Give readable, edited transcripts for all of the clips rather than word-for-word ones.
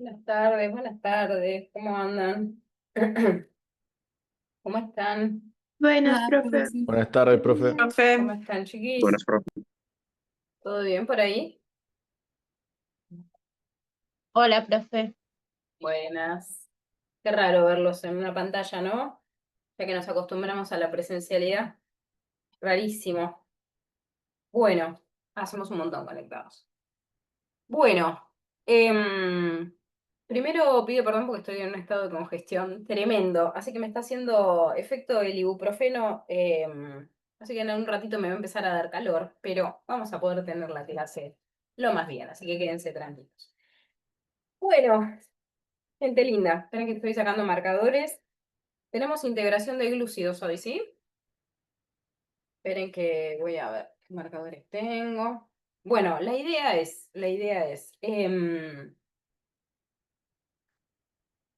Buenas tardes, ¿cómo andan? ¿Cómo están? Buenas, Hola, profe. profe. Buenas tardes, profe. ¿Cómo Profe. están, chiquis? Buenas, profe. ¿Todo bien por ahí? Hola, profe. Buenas. Qué raro verlos en una pantalla, ¿no? Ya que nos acostumbramos a la presencialidad. Rarísimo. Bueno, hacemos un montón conectados. Bueno, primero pido perdón porque estoy en un estado de congestión tremendo, así que me está haciendo efecto el ibuprofeno, así que en un ratito me va a empezar a dar calor, pero vamos a poder tener la clase lo más bien, así que quédense tranquilos. Bueno, gente linda, esperen que estoy sacando marcadores. Tenemos integración de glúcidos hoy, ¿sí? Esperen que voy a ver qué marcadores tengo. Bueno, la idea es,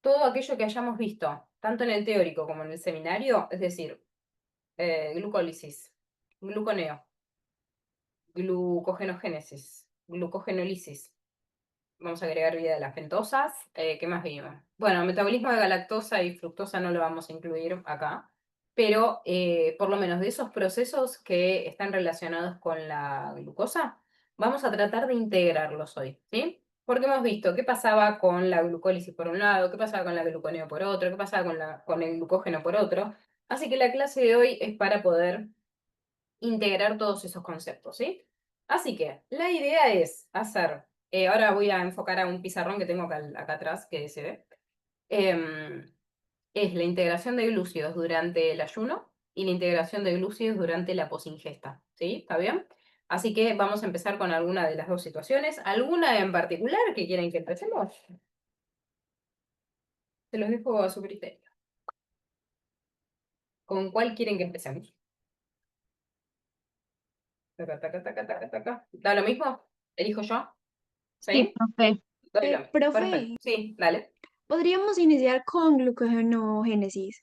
todo aquello que hayamos visto, tanto en el teórico como en el seminario, es decir, glucólisis, gluconeo, glucogenogénesis, glucogenólisis. Vamos a agregar vida de las pentosas. ¿Qué más vimos? Bueno, metabolismo de galactosa y fructosa no lo vamos a incluir acá, pero por lo menos de esos procesos que están relacionados con la glucosa, vamos a tratar de integrarlos hoy, ¿sí? Porque hemos visto qué pasaba con la glucólisis por un lado, qué pasaba con la gluconeo por otro, qué pasaba con el glucógeno por otro. Así que la clase de hoy es para poder integrar todos esos conceptos, ¿sí? Así que la idea es hacer, ahora voy a enfocar a un pizarrón que tengo acá atrás, que se ve, es la integración de glúcidos durante el ayuno y la integración de glúcidos durante la posingesta, ¿sí? ¿Está bien? Así que vamos a empezar con alguna de las dos situaciones. ¿Alguna en particular que quieren que empecemos? Se los dejo a su criterio. ¿Con cuál quieren que empecemos? Taca, taca, taca, taca, taca. ¿Da lo mismo? ¿Elijo yo? Sí, ¿Sí? profe. Doy lo mismo. Perfecto. Profe, Sí, dale. podríamos iniciar con glucogenogénesis.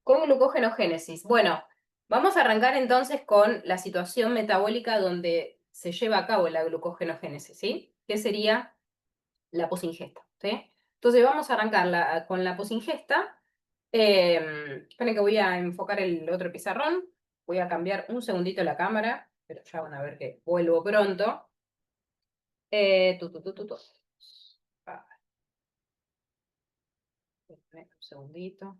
Con glucogenogénesis. Bueno, vamos a arrancar entonces con la situación metabólica donde se lleva a cabo la glucogenogénesis, ¿sí? Que sería la posingesta, ¿sí? Entonces vamos a arrancar con la posingesta. Esperen que voy a enfocar el otro pizarrón. Voy a cambiar un segundito la cámara, pero ya van a ver que vuelvo pronto. Tu, tu, tu, tu, tu. Ah, un segundito.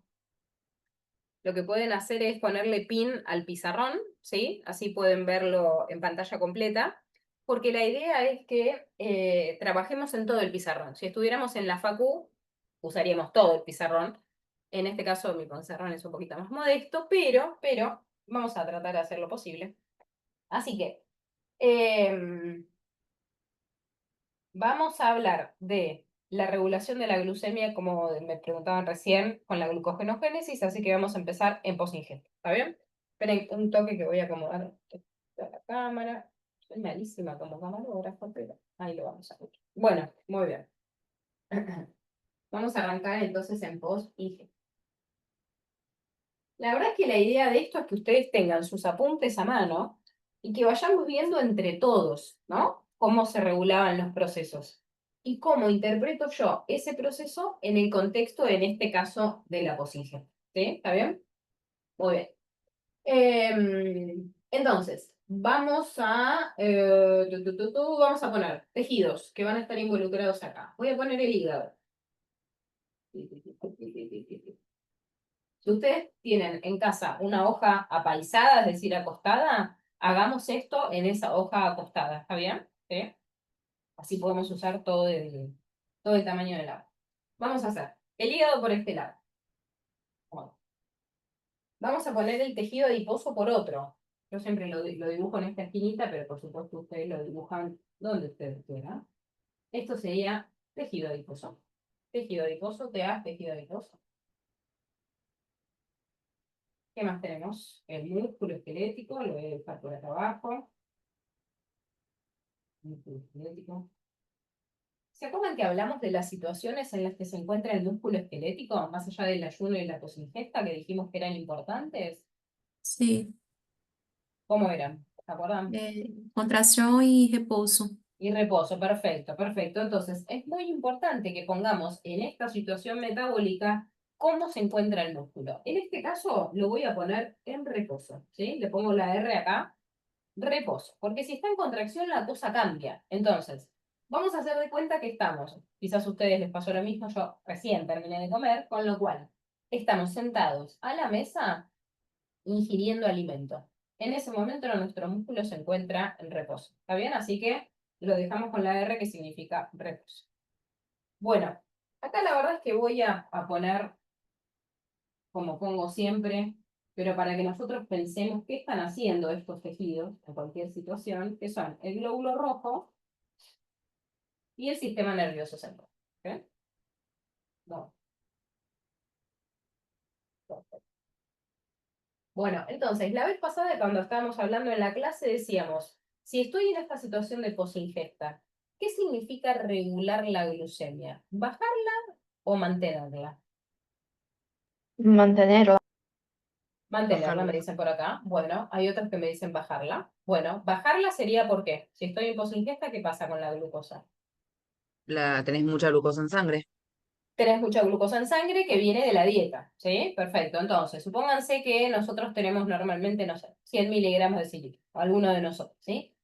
Lo que pueden hacer es ponerle pin al pizarrón, ¿sí? Así pueden verlo en pantalla completa, porque la idea es que trabajemos en todo el pizarrón. Si estuviéramos en la facu, usaríamos todo el pizarrón. En este caso, mi pizarrón es un poquito más modesto, pero vamos a tratar de hacer lo posible. Así que, vamos a hablar de la regulación de la glucemia, como me preguntaban recién, con la glucogenogénesis, así que vamos a empezar en posingesta, ¿está bien? Esperen un toque que voy a acomodar la cámara. Soy malísima como camarógrafo, pero ahí lo vamos a ver. Bueno, muy bien. Vamos a arrancar entonces en posingesta. La verdad es que la idea de esto es que ustedes tengan sus apuntes a mano y que vayamos viendo entre todos, ¿no? Cómo se regulaban los procesos y cómo interpreto yo ese proceso en el contexto, en este caso, de la posingesta. ¿Sí? ¿Está bien? Muy bien. Entonces, vamos a poner tejidos que van a estar involucrados acá. Voy a poner el hígado. Si ustedes tienen en casa una hoja apaisada, es decir, acostada, hagamos esto en esa hoja acostada, ¿está bien? ¿Sí? Así podemos usar todo el tamaño del agua. Vamos a hacer el hígado por este lado. Bueno, vamos a poner el tejido adiposo por otro. Yo siempre lo dibujo en esta esquinita, pero por supuesto ustedes lo dibujan donde ustedes quieran. Esto sería tejido adiposo. Tejido adiposo, tejido adiposo. ¿Qué más tenemos? El músculo esquelético, lo voy a dejar por acá abajo. Músculo esquelético. ¿Se acuerdan que hablamos de las situaciones en las que se encuentra el músculo esquelético, más allá del ayuno y la posingesta, que dijimos que eran importantes? Sí, ¿Cómo eran? ¿Se acuerdan? contracción y repouso. Y reposo, perfecto, perfecto. Entonces, es muy importante que pongamos en esta situación metabólica cómo se encuentra el músculo. En este caso, lo voy a poner en reposo, ¿sí? Le pongo la R acá, reposo, porque si está en contracción la cosa cambia. Entonces, vamos a hacer de cuenta que estamos, quizás a ustedes les pasó lo mismo, yo recién terminé de comer, con lo cual estamos sentados a la mesa ingiriendo alimento. En ese momento nuestro músculo se encuentra en reposo. ¿Está bien? Así que lo dejamos con la R que significa reposo. Bueno, acá la verdad es que voy a poner, como pongo siempre, pero para que nosotros pensemos qué están haciendo estos tejidos en cualquier situación, que son el glóbulo rojo y el sistema nervioso central. ¿Ok? No. Bueno, entonces, la vez pasada cuando estábamos hablando en la clase decíamos, si estoy en esta situación de posingesta, ¿qué significa regular la glucemia? ¿Bajarla o mantenerla? Mantenerla. Mantenerla, me Bajarla. dicen por acá. Bueno, hay otros que me dicen bajarla. Bueno, bajarla sería ¿por qué? Si estoy en posingesta, ¿qué pasa con la glucosa? Tenés mucha glucosa en sangre. Tenés mucha glucosa en sangre que viene de la dieta, ¿sí? Perfecto. Entonces, supónganse que nosotros tenemos normalmente, no sé, 100 miligramos de silicio, alguno de nosotros, ¿sí?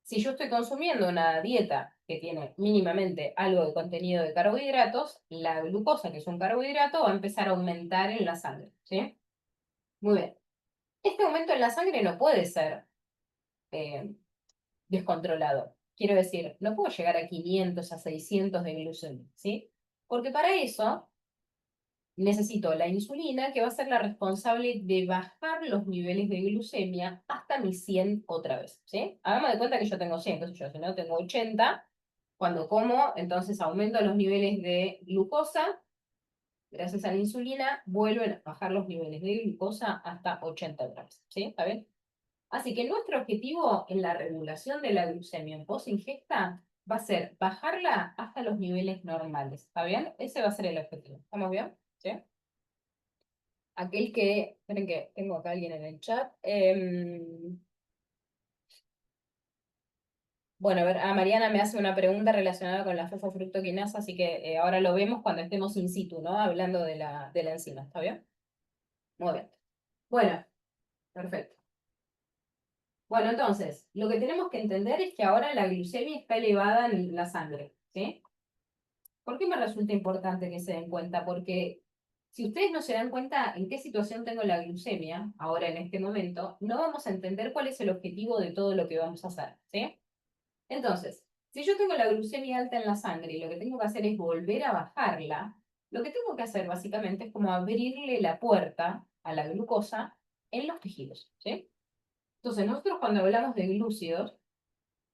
Si yo estoy consumiendo una dieta que tiene mínimamente algo de contenido de carbohidratos, la glucosa, que es un carbohidrato, va a empezar a aumentar en la sangre, ¿sí? Muy bien. Este aumento en la sangre no puede ser eh, descontrolado. Quiero decir, no puedo llegar a 500, a 600 de glucemia, ¿sí? Porque para eso necesito la insulina, que va a ser la responsable de bajar los niveles de glucemia hasta mis 100 otra vez, ¿sí? Hagamos de cuenta que yo tengo 100, qué sé yo, si no tengo 80, cuando como, entonces aumento los niveles de glucosa, gracias a la insulina, vuelven a bajar los niveles de glucosa hasta 80 otra vez, ¿sí? ¿Está bien? Así que nuestro objetivo en la regulación de la glucemia en post-ingesta va a ser bajarla hasta los niveles normales, ¿está bien? Ese va a ser el objetivo, ¿estamos bien? ¿Sí? Aquel que, esperen que tengo acá alguien en el chat. Bueno, a ver, Mariana me hace una pregunta relacionada con la fosfofructoquinasa, así que ahora lo vemos cuando estemos in situ, ¿no? Hablando de la enzima, ¿está bien? Muy bien. Bueno, perfecto. Bueno, entonces, lo que tenemos que entender es que ahora la glucemia está elevada en la sangre, ¿sí? ¿Por qué me resulta importante que se den cuenta? Porque si ustedes no se dan cuenta en qué situación tengo la glucemia, ahora en este momento, no vamos a entender cuál es el objetivo de todo lo que vamos a hacer, ¿sí? Entonces, si yo tengo la glucemia alta en la sangre y lo que tengo que hacer es volver a bajarla, lo que tengo que hacer básicamente es como abrirle la puerta a la glucosa en los tejidos, ¿sí? Entonces, nosotros cuando hablamos de glúcidos,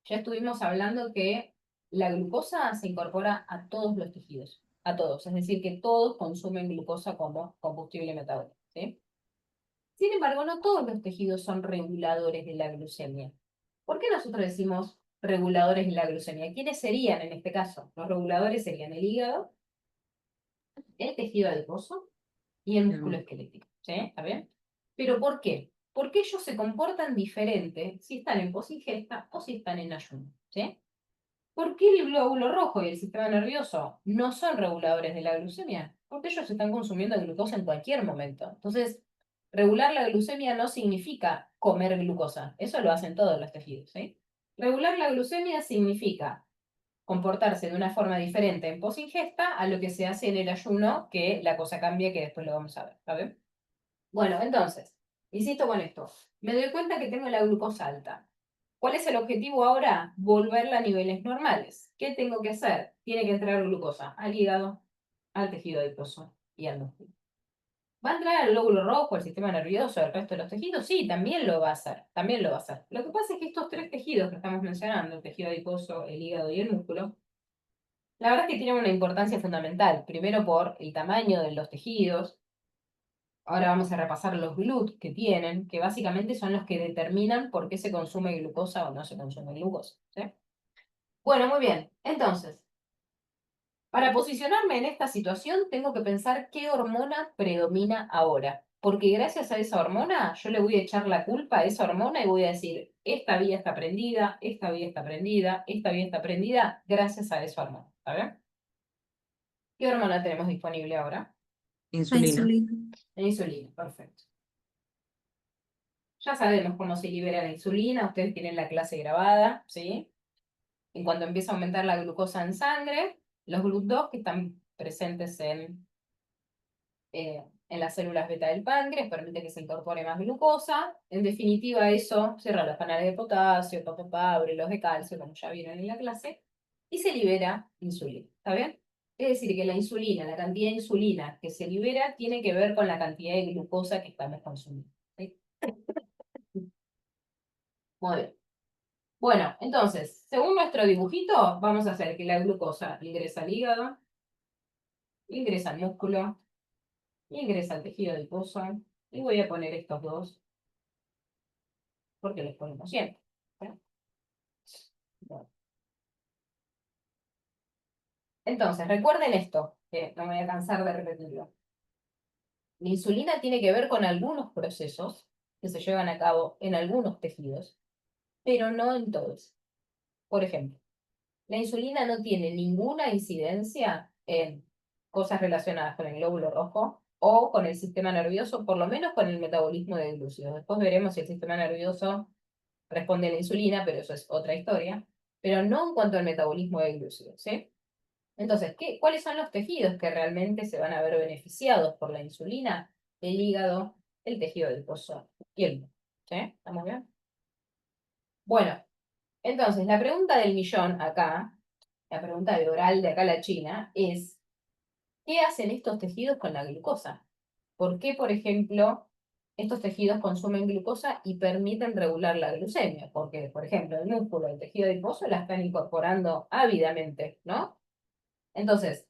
ya estuvimos hablando que la glucosa se incorpora a todos los tejidos, a todos, es decir, que todos consumen glucosa como combustible metabólico, ¿sí? Sin embargo, no todos los tejidos son reguladores de la glucemia. ¿Por qué nosotros decimos reguladores de la glucemia? ¿Quiénes serían en este caso? Los reguladores serían el hígado, el tejido adiposo y el músculo esquelético, ¿sí? ¿Está bien? ¿Pero por qué? Porque ellos se comportan diferente si están en posingesta o si están en ayuno, ¿sí? ¿Por qué el glóbulo rojo y el sistema nervioso no son reguladores de la glucemia? Porque ellos están consumiendo glucosa en cualquier momento. Entonces, regular la glucemia no significa comer glucosa. Eso lo hacen todos los tejidos, ¿sí? Regular la glucemia significa comportarse de una forma diferente en posingesta a lo que se hace en el ayuno, que la cosa cambia, que después lo vamos a ver, ¿sabes? Bueno, entonces, insisto con esto. Me doy cuenta que tengo la glucosa alta. ¿Cuál es el objetivo ahora? Volverla a niveles normales. ¿Qué tengo que hacer? Tiene que entrar glucosa al hígado, al tejido adiposo y al músculo. ¿Va a entrar al glóbulo rojo, al sistema nervioso, al resto de los tejidos? Sí, también lo va a hacer, también lo va a hacer. Lo que pasa es que estos tres tejidos que estamos mencionando, el tejido adiposo, el hígado y el músculo, la verdad es que tienen una importancia fundamental. Primero por el tamaño de los tejidos. Ahora vamos a repasar los GLUT que tienen, que básicamente son los que determinan por qué se consume glucosa o no se consume glucosa, ¿sí? Bueno, muy bien. Entonces, para posicionarme en esta situación, tengo que pensar qué hormona predomina ahora. porque gracias a esa hormona yo le voy a echar la culpa a esa hormona y voy a decir, esta vía está prendida, esta vía está prendida, esta vía está prendida, gracias a esa hormona. ¿Está bien? ¿Qué hormona tenemos disponible ahora? La Insulina. insulina. La insulina, perfecto. Ya sabemos cómo se libera la insulina, ustedes tienen la clase grabada, ¿sí? En cuanto empieza a aumentar la glucosa en sangre, los GLUT2 que están presentes en las células beta del páncreas, permite que se incorpore más glucosa. En definitiva, eso cierra los canales de potasio, abre los de calcio, como ya vieron en la clase, y se libera insulina. ¿Está bien? Es decir, que la insulina, la cantidad de insulina que se libera, tiene que ver con la cantidad de glucosa que estamos consumiendo. ¿Sí? Muy bien. Bueno, entonces, según nuestro dibujito, vamos a hacer que la glucosa ingresa al hígado, ingresa al músculo, ingresa al tejido adiposo, y voy a poner estos dos porque los ponemos siempre. ¿Sí? Bueno. Entonces, recuerden esto, que no me voy a cansar de repetirlo. La insulina tiene que ver con algunos procesos que se llevan a cabo en algunos tejidos, pero no en todos. Por ejemplo, la insulina no tiene ninguna incidencia en cosas relacionadas con el glóbulo rojo o con el sistema nervioso, por lo menos con el metabolismo de glúcidos. Después veremos si el sistema nervioso responde a la insulina, pero eso es otra historia. Pero no en cuanto al metabolismo de glúcidos, ¿sí? Entonces, ¿cuáles son los tejidos que realmente se van a ver beneficiados por la insulina? El hígado, el tejido adiposo y el músculo. ¿Sí? ¿Estamos bien? Bueno, entonces, la pregunta del millón acá, la pregunta de oral de acá a la China, es, ¿qué hacen estos tejidos con la glucosa? ¿Por qué, por ejemplo, estos tejidos consumen glucosa y permiten regular la glucemia? Porque, por ejemplo, el músculo, el tejido adiposo la están incorporando ávidamente, ¿no? Entonces,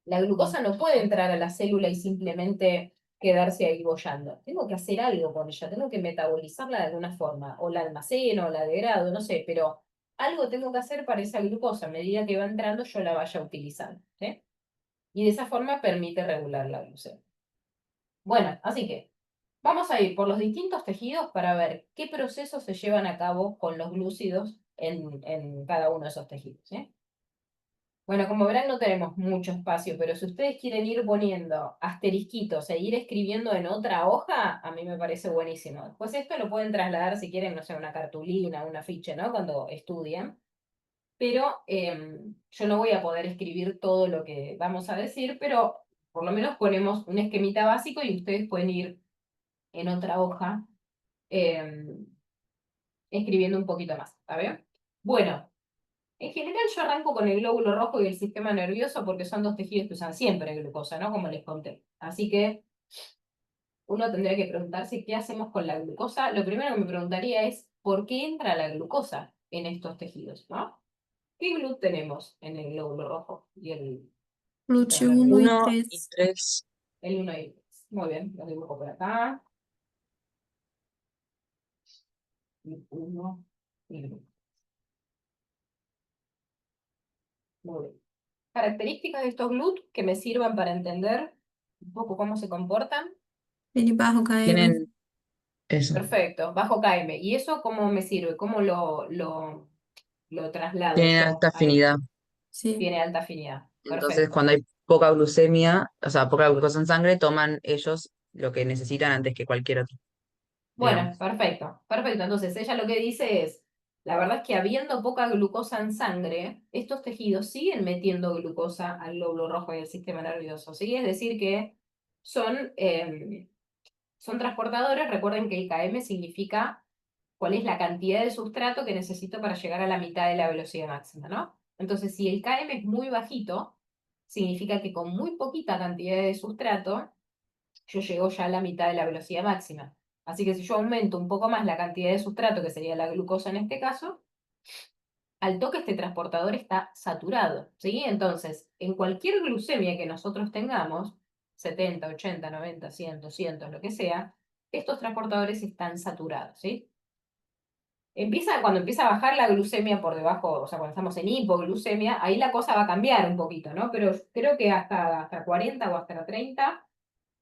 la glucosa no puede entrar a la célula y simplemente quedarse ahí boyando. Tengo que hacer algo con ella, tengo que metabolizarla de alguna forma, o la almaceno, o la degrado, no sé, pero algo tengo que hacer para esa glucosa. A medida que va entrando, yo la vaya utilizando. ¿Sí? Y de esa forma permite regular la glucemia. Bueno, así que vamos a ir por los distintos tejidos para ver qué procesos se llevan a cabo con los glúcidos en cada uno de esos tejidos. ¿Sí? Bueno, como verán no tenemos mucho espacio, pero si ustedes quieren ir poniendo asterisquitos e ir escribiendo en otra hoja, a mí me parece buenísimo. Pues esto lo pueden trasladar si quieren, no sé, una cartulina, un afiche, ¿no? Cuando estudian. Pero yo no voy a poder escribir todo lo que vamos a decir, pero por lo menos ponemos un esquemita básico y ustedes pueden ir en otra hoja escribiendo un poquito más. ¿Está bien? Bueno. En general yo arranco con el glóbulo rojo y el sistema nervioso porque son dos tejidos que usan siempre glucosa, ¿no? Como les conté. Así que uno tendría que preguntarse qué hacemos con la glucosa. Lo primero que me preguntaría es ¿por qué entra la glucosa en estos tejidos, ¿no? ¿Qué GLUT tenemos en el glóbulo rojo y el Luche sistema nervioso? 1 y 1 y 3. 3. El 1 y el 3. Muy bien, lo dibujo por acá. Y 1 y el 3. Muy bien. Características de estos GLUT que me sirvan para entender un poco cómo se comportan. El bajo KM. Tienen eso. Perfecto, bajo KM. ¿Y eso cómo me sirve? ¿Cómo lo traslado Tienen yo alta ahí? afinidad. Sí. Tiene alta afinidad. Entonces, Perfecto. cuando hay poca glucemia, o sea, poca glucosa en sangre, toman ellos lo que necesitan antes que cualquier otro, Bueno, digamos. perfecto. Perfecto. Entonces ella lo que dice es, la verdad es que habiendo poca glucosa en sangre, estos tejidos siguen metiendo glucosa al glóbulo rojo y al sistema nervioso. ¿Sí? Es decir que son, son transportadores. Recuerden que el KM significa cuál es la cantidad de sustrato que necesito para llegar a la mitad de la velocidad máxima, ¿no? Entonces, si el KM es muy bajito, significa que con muy poquita cantidad de sustrato, yo llego ya a la mitad de la velocidad máxima. Así que si yo aumento un poco más la cantidad de sustrato, que sería la glucosa en este caso, al toque este transportador está saturado, ¿sí? Entonces, en cualquier glucemia que nosotros tengamos, 70, 80, 90, 100, 200, lo que sea, estos transportadores están saturados, ¿sí? Cuando empieza a bajar la glucemia por debajo, o sea, cuando estamos en hipoglucemia, ahí la cosa va a cambiar un poquito, ¿no? Pero creo que hasta 40 o hasta 30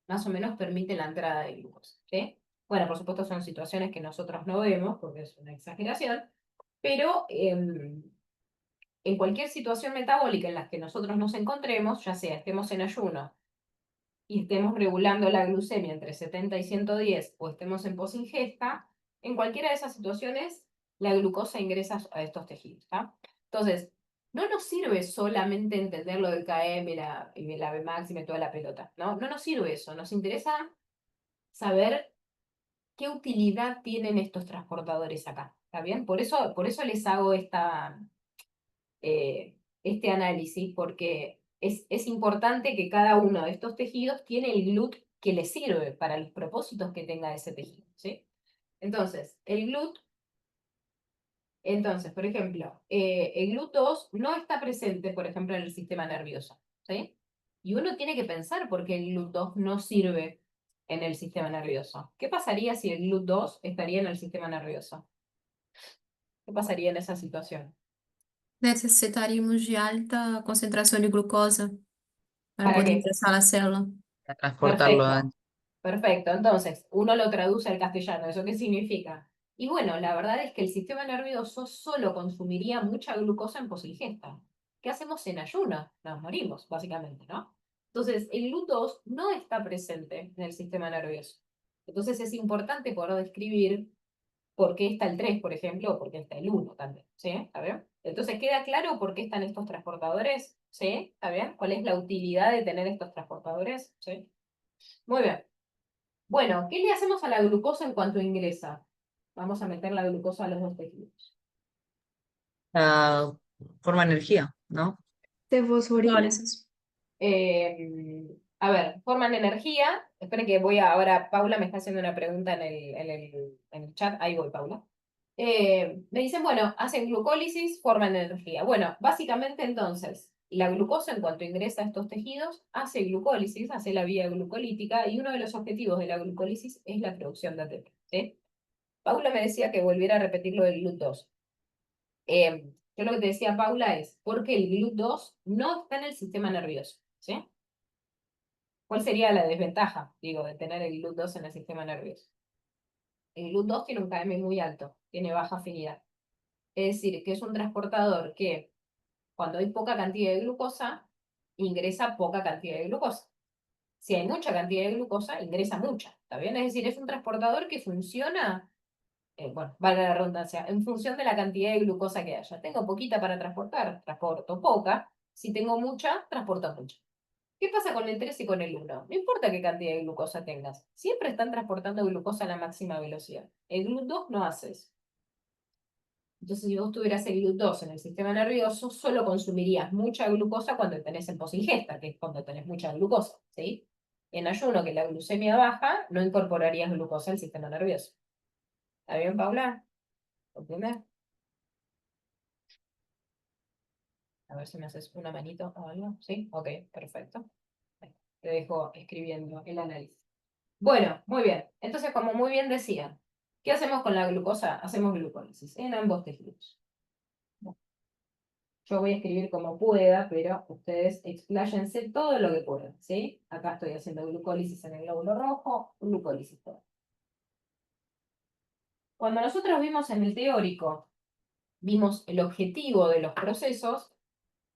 más o menos permite la entrada de glucosa, ¿sí? Bueno, por supuesto son situaciones que nosotros no vemos, porque es una exageración, pero en cualquier situación metabólica en la que nosotros nos encontremos, ya sea estemos en ayuno y estemos regulando la glucemia entre 70 y 110 o estemos en posingesta, en cualquiera de esas situaciones la glucosa ingresa a estos tejidos, ¿tá? Entonces, no nos sirve solamente entender lo del KM y la Bmax y toda la pelota, ¿no? No nos sirve eso, nos interesa saber qué utilidad tienen estos transportadores acá, ¿está bien? Por eso les hago este análisis, porque es importante que cada uno de estos tejidos tiene el GLUT que le sirve para los propósitos que tenga ese tejido, ¿sí? Entonces, por ejemplo, el GLUT2 no está presente, por ejemplo, en el sistema nervioso, ¿sí? Y uno tiene que pensar por qué el GLUT2 no sirve en el sistema nervioso. ¿Qué pasaría si el GLUT2 estaría en el sistema nervioso? ¿Qué pasaría en esa situación? Necessitaríamos de alta concentração de glucosa para ¿Para poder qué? ingressar a célula. Para transportarlo Perfecto, adentro. perfecto. Entonces, uno lo traduce al castellano. ¿Eso qué significa? Y bueno, la verdad es que el sistema nervioso solo consumiría mucha glucosa en posingesta. ¿Qué hacemos en ayuno? Nos morimos, básicamente, ¿no? Entonces, el GLUT2 no está presente en el sistema nervioso. Entonces, es importante poder describir por qué está el 3, por ejemplo, o por qué está el 1 también. ¿Sí? ¿Está bien? Entonces, ¿queda claro por qué están estos transportadores? ¿Sí? ¿Está bien? ¿Cuál es la utilidad de tener estos transportadores? ¿Sí? Muy bien. Bueno, ¿qué le hacemos a la glucosa en cuanto ingresa? Vamos a meter la glucosa a los dos tejidos. Ah, forma energía, ¿no? Se fosforila. Hidrólisis. A ver, forman energía. Esperen que voy ahora, Paula me está haciendo una pregunta en el chat. Ahí voy, Paula. Me dicen, bueno, hacen glucólisis, forman energía. Bueno, básicamente entonces, la glucosa en cuanto ingresa a estos tejidos, hace glucólisis, hace la vía glucolítica, y uno de los objetivos de la glucólisis es la producción de ATP, ¿sí? Paula me decía que volviera a repetir lo del GLUT2. Yo lo que te decía, Paula, es porque el GLUT2 no está en el sistema nervioso, ¿sí? ¿Cuál sería la desventaja, digo, de tener el GLUT2 en el sistema nervioso? El GLUT2 tiene un KM muy alto, tiene baja afinidad. Es decir, que es un transportador que, cuando hay poca cantidad de glucosa, ingresa poca cantidad de glucosa. Si hay mucha cantidad de glucosa, ingresa mucha, ¿está bien? Es decir, es un transportador que funciona, bueno, valga la redundancia, en función de la cantidad de glucosa que haya. Tengo poquita para transportar, transporto poca. Si tengo mucha, transporto mucha. ¿Qué pasa con el 3 y con el 1? No importa qué cantidad de glucosa tengas, siempre están transportando glucosa a la máxima velocidad. El GLUT2 no hace eso. Entonces, si vos tuvieras el GLUT2 en el sistema nervioso, solo consumirías mucha glucosa cuando tenés en posingesta, que es cuando tenés mucha glucosa, ¿sí? En ayuno, que la glucemia baja, no incorporarías glucosa al sistema nervioso. ¿Está bien, Paula? ¿Entiendes? A ver si me haces una manito o algo. ¿Sí? Ok, perfecto. Te dejo escribiendo el análisis. Bueno, muy bien. Entonces, como muy bien decía, ¿qué hacemos con la glucosa? Hacemos glucólisis en ambos tejidos. Yo voy a escribir como pueda, pero ustedes expláyense todo lo que puedan, ¿sí? Acá estoy haciendo glucólisis en el glóbulo rojo, glucólisis todo. Cuando nosotros vimos en el teórico, vimos el objetivo de los procesos,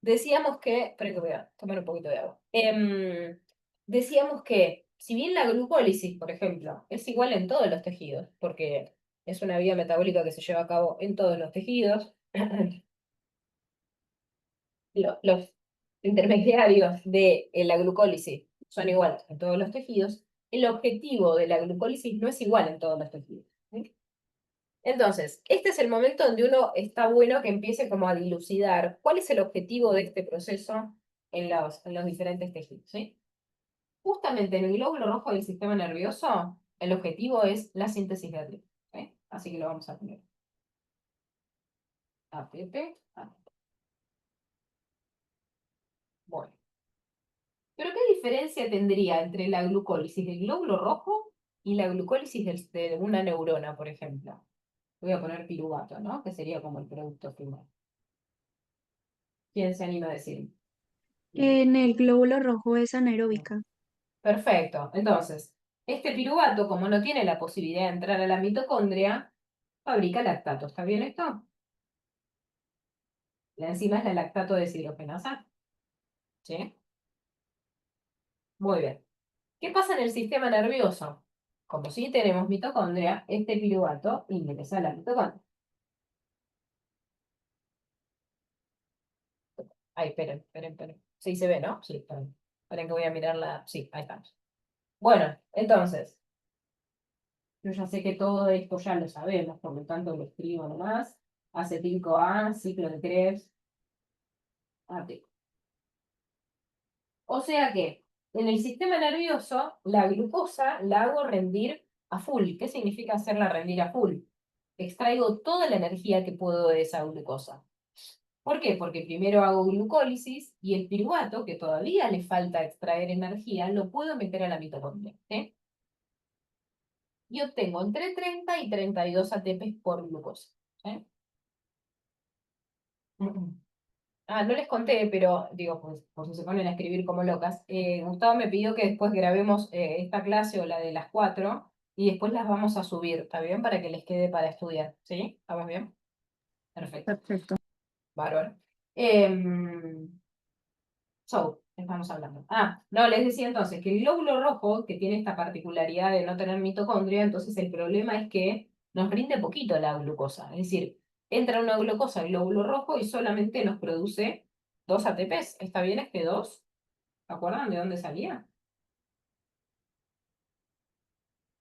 decíamos que, espera que voy a tomar un poquito de agua. Decíamos que, si bien la glucólisis, por ejemplo, es igual en todos los tejidos, porque es una vía metabólica que se lleva a cabo en todos los tejidos, los intermediarios de la glucólisis son iguales en todos los tejidos, el objetivo de la glucólisis no es igual en todos los tejidos, ¿sí? Entonces, este es el momento donde uno está bueno que empiece como a dilucidar cuál es el objetivo de este proceso en los diferentes tejidos, ¿sí? Justamente en el glóbulo rojo del sistema nervioso, el objetivo es la síntesis de ATP, ¿sí? Así que lo vamos a poner. ATP, ATP. Bueno. Pero ¿qué diferencia tendría entre la glucólisis del glóbulo rojo y la glucólisis de una neurona, por ejemplo? Voy a poner piruvato, ¿no? Que sería como el producto final. ¿Quién se anima a decir? En el glóbulo rojo es anaeróbica. Perfecto. Entonces, este piruvato, como no tiene la posibilidad de entrar a la mitocondria, fabrica lactato. ¿Está bien esto? La enzima es la lactato deshidrogenasa. ¿Sí? Muy bien. ¿Qué pasa en el sistema nervioso? Como si tenemos mitocondria, este piruvato ingresa a la mitocondria. Ay, esperen. Sí, se ve, ¿no? Sí, esperen que voy a mirarla. Sí, ahí estamos. Bueno, entonces, yo ya sé que todo esto ya lo sabemos, por lo tanto lo escribo nomás. Acetil-CoA, ciclo de Krebs, AT. O sea que en el sistema nervioso, la glucosa la hago rendir a full. ¿Qué significa hacerla rendir a full? Extraigo toda la energía que puedo de esa glucosa. ¿Por qué? Porque primero hago glucólisis y el piruvato, que todavía le falta extraer energía, lo puedo meter a la mitocondria. ¿Sí? Y obtengo entre 30 y 32 ATP por glucosa. ¿Sí? Ah, no les conté, pero digo, pues, por si se ponen a escribir como locas, Gustavo me pidió que después grabemos esta clase o la de las 4 y después las vamos a subir, ¿está bien? Para que les quede para estudiar, ¿sí? ¿Estamos bien? Perfecto. Perfecto. Bárbaro. Estamos hablando. Ah, no, les decía entonces que el glóbulo rojo, que tiene esta particularidad de no tener mitocondria, entonces el problema es que nos rinde poquito la glucosa. Es decir, entra una glucosa al glóbulo rojo y solamente nos produce 2 ATPs. ¿Está bien este 2? ¿Se acuerdan de dónde salía?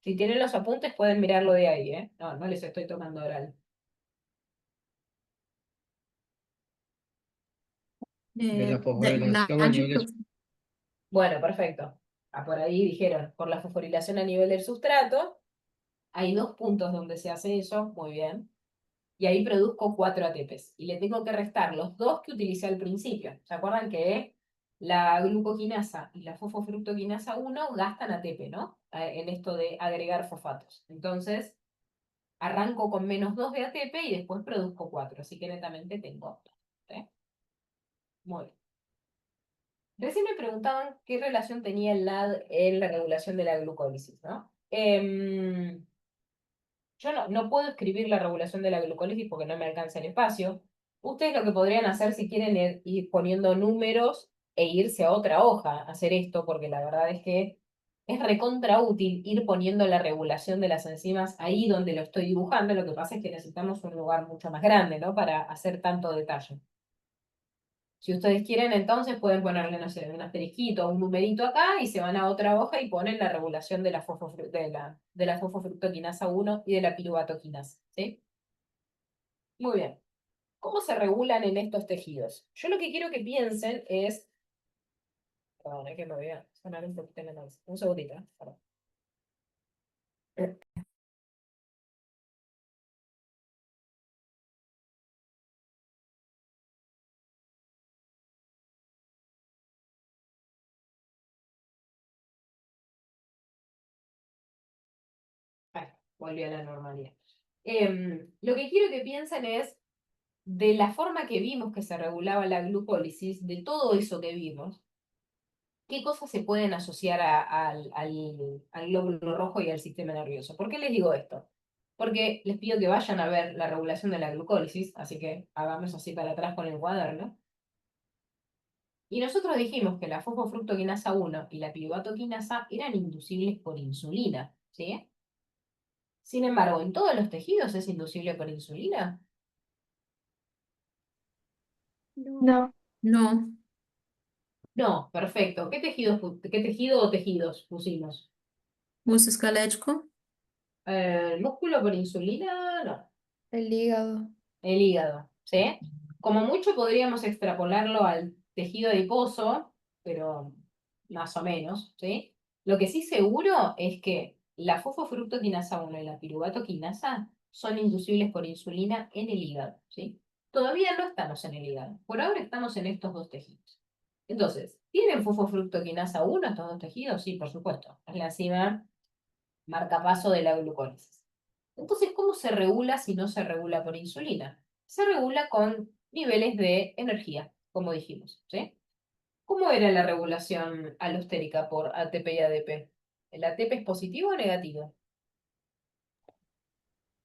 Si tienen los apuntes pueden mirarlo de ahí, ¿eh? No, no les estoy tocando oral. De la La fosforilación a nivel de... Bueno, perfecto. Ah, por ahí dijeron, por la fosforilación a nivel del sustrato, hay 2 puntos donde se hace eso, muy bien. Y ahí produzco 4 ATPs. Y le tengo que restar los 2 que utilicé al principio. ¿Se acuerdan que la glucoquinasa y la fosfofructoquinasa 1 gastan ATP, ¿no? En esto de agregar fosfatos. Entonces, arranco con -2 de ATP y después produzco 4. Así que netamente tengo 2. ¿Sí? Muy bien. Recién me preguntaban qué relación tenía el LAD en la regulación de la glucólisis, ¿no? Yo no puedo escribir la regulación de la glucólisis porque no me alcanza el espacio. Ustedes lo que podrían hacer si quieren es ir poniendo números e irse a otra hoja a hacer esto, porque la verdad es que es recontra útil ir poniendo la regulación de las enzimas ahí donde lo estoy dibujando. Lo que pasa es que necesitamos un lugar mucho más grande, ¿no? Para hacer tanto detalle. Si ustedes quieren, entonces pueden ponerle, no sé, un asterisquito o un numerito acá y se van a otra hoja y ponen la regulación de la fosfofructoquinasa 1 y de la piruvatoquinasa, ¿sí? Muy bien. ¿Cómo se regulan en estos tejidos? Yo lo que quiero que piensen es... Perdón, es que me voy a sonar un poquito en la nariz. Un segundito, perdón. Volví a la normalidad. Lo que quiero que piensen es, de la forma que vimos que se regulaba la glucólisis, de todo eso que vimos, ¿qué cosas se pueden asociar al glóbulo rojo y al sistema nervioso? ¿Por qué les digo esto? Porque les pido que vayan a ver la regulación de la glucólisis, así que hagamos así para atrás con el cuaderno. Y nosotros dijimos que la fosfofructoquinasa 1 y la piruvatoquinasa eran inducibles por insulina, ¿sí? Sin embargo, ¿en todos los tejidos es inducible por insulina? No, No, No, perfecto. ¿Qué tejido o tejidos pusimos? músculo esquelético, ¿El músculo por insulina? No. el hígado. El hígado, ¿sí? Como mucho podríamos extrapolarlo al tejido adiposo, pero más o menos, ¿sí? Lo que sí seguro es que la fosfofructoquinasa 1 y la piruvatoquinasa son inducibles por insulina en el hígado, ¿sí? Todavía no estamos en el hígado. Por ahora estamos en estos 2 tejidos. Entonces, ¿tienen fosfofructoquinasa 1 estos 2 tejidos? Sí, por supuesto. Es la enzima marcapaso de la glucólisis. Entonces, ¿cómo se regula si no se regula por insulina? Se regula con niveles de energía, como dijimos, ¿sí? ¿Cómo era la regulación alostérica por ATP y ADP? ¿El ATP es positivo o negativo?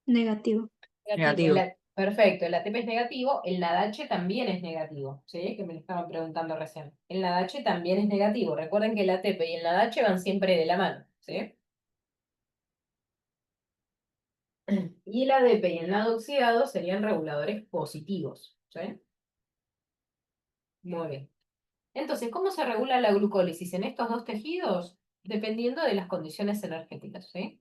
Negativo. Negativo. Perfecto, el ATP es negativo, el NADH también es negativo, ¿sí? Que me lo estaban preguntando recién. El NADH también es negativo. Recuerden que el ATP y el NADH van siempre de la mano, ¿sí? Y el ADP y el NAD oxidado serían reguladores positivos, ¿sí? Muy bien. Entonces, ¿cómo se regula la glucólisis en estos dos tejidos? Dependiendo de las condiciones energéticas, ¿sí?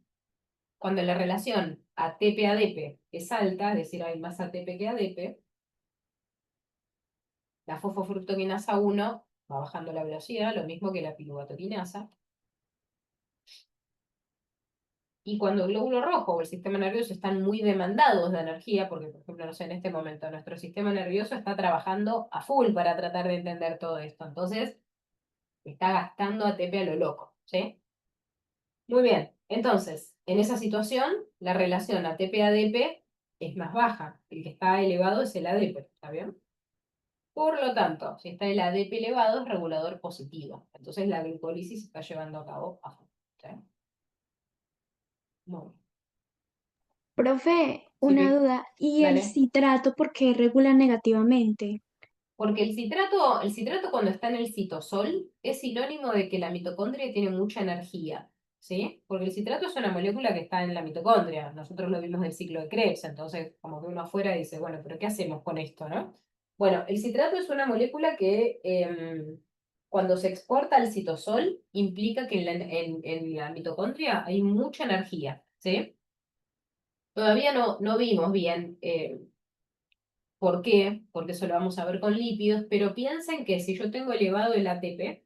Cuando la relación ATP-ADP es alta, es decir, hay más ATP que ADP, la fosfofructoquinasa 1 va bajando la velocidad, lo mismo que la piruvatoquinasa. Y cuando el glóbulo rojo o el sistema nervioso están muy demandados de energía, porque por ejemplo, no sé, en este momento nuestro sistema nervioso está trabajando a full para tratar de entender todo esto. Entonces, está gastando ATP a lo loco, ¿sí? Muy bien. Entonces, en esa situación, la relación ATP-ADP es más baja. El que está elevado es el ADP, ¿está bien? Por lo tanto, si está el ADP elevado, es regulador positivo. Entonces, la glucólisis se está llevando a cabo a full, ¿sí? Muy bien. Profe, Sí, una duda. ¿Y el dale. citrato por qué regula negativamente? Porque el citrato cuando está en el citosol es sinónimo de que la mitocondria tiene mucha energía, ¿sí? Porque el citrato es una molécula que está en la mitocondria. Nosotros lo vimos del ciclo de Krebs, entonces como que uno afuera dice, bueno, pero ¿qué hacemos con esto, no? Bueno, el citrato es una molécula que cuando se exporta al citosol implica que en la mitocondria hay mucha energía, ¿sí? Todavía no vimos bien ¿por qué? Porque eso lo vamos a ver con lípidos, pero piensen que si yo tengo elevado el ATP,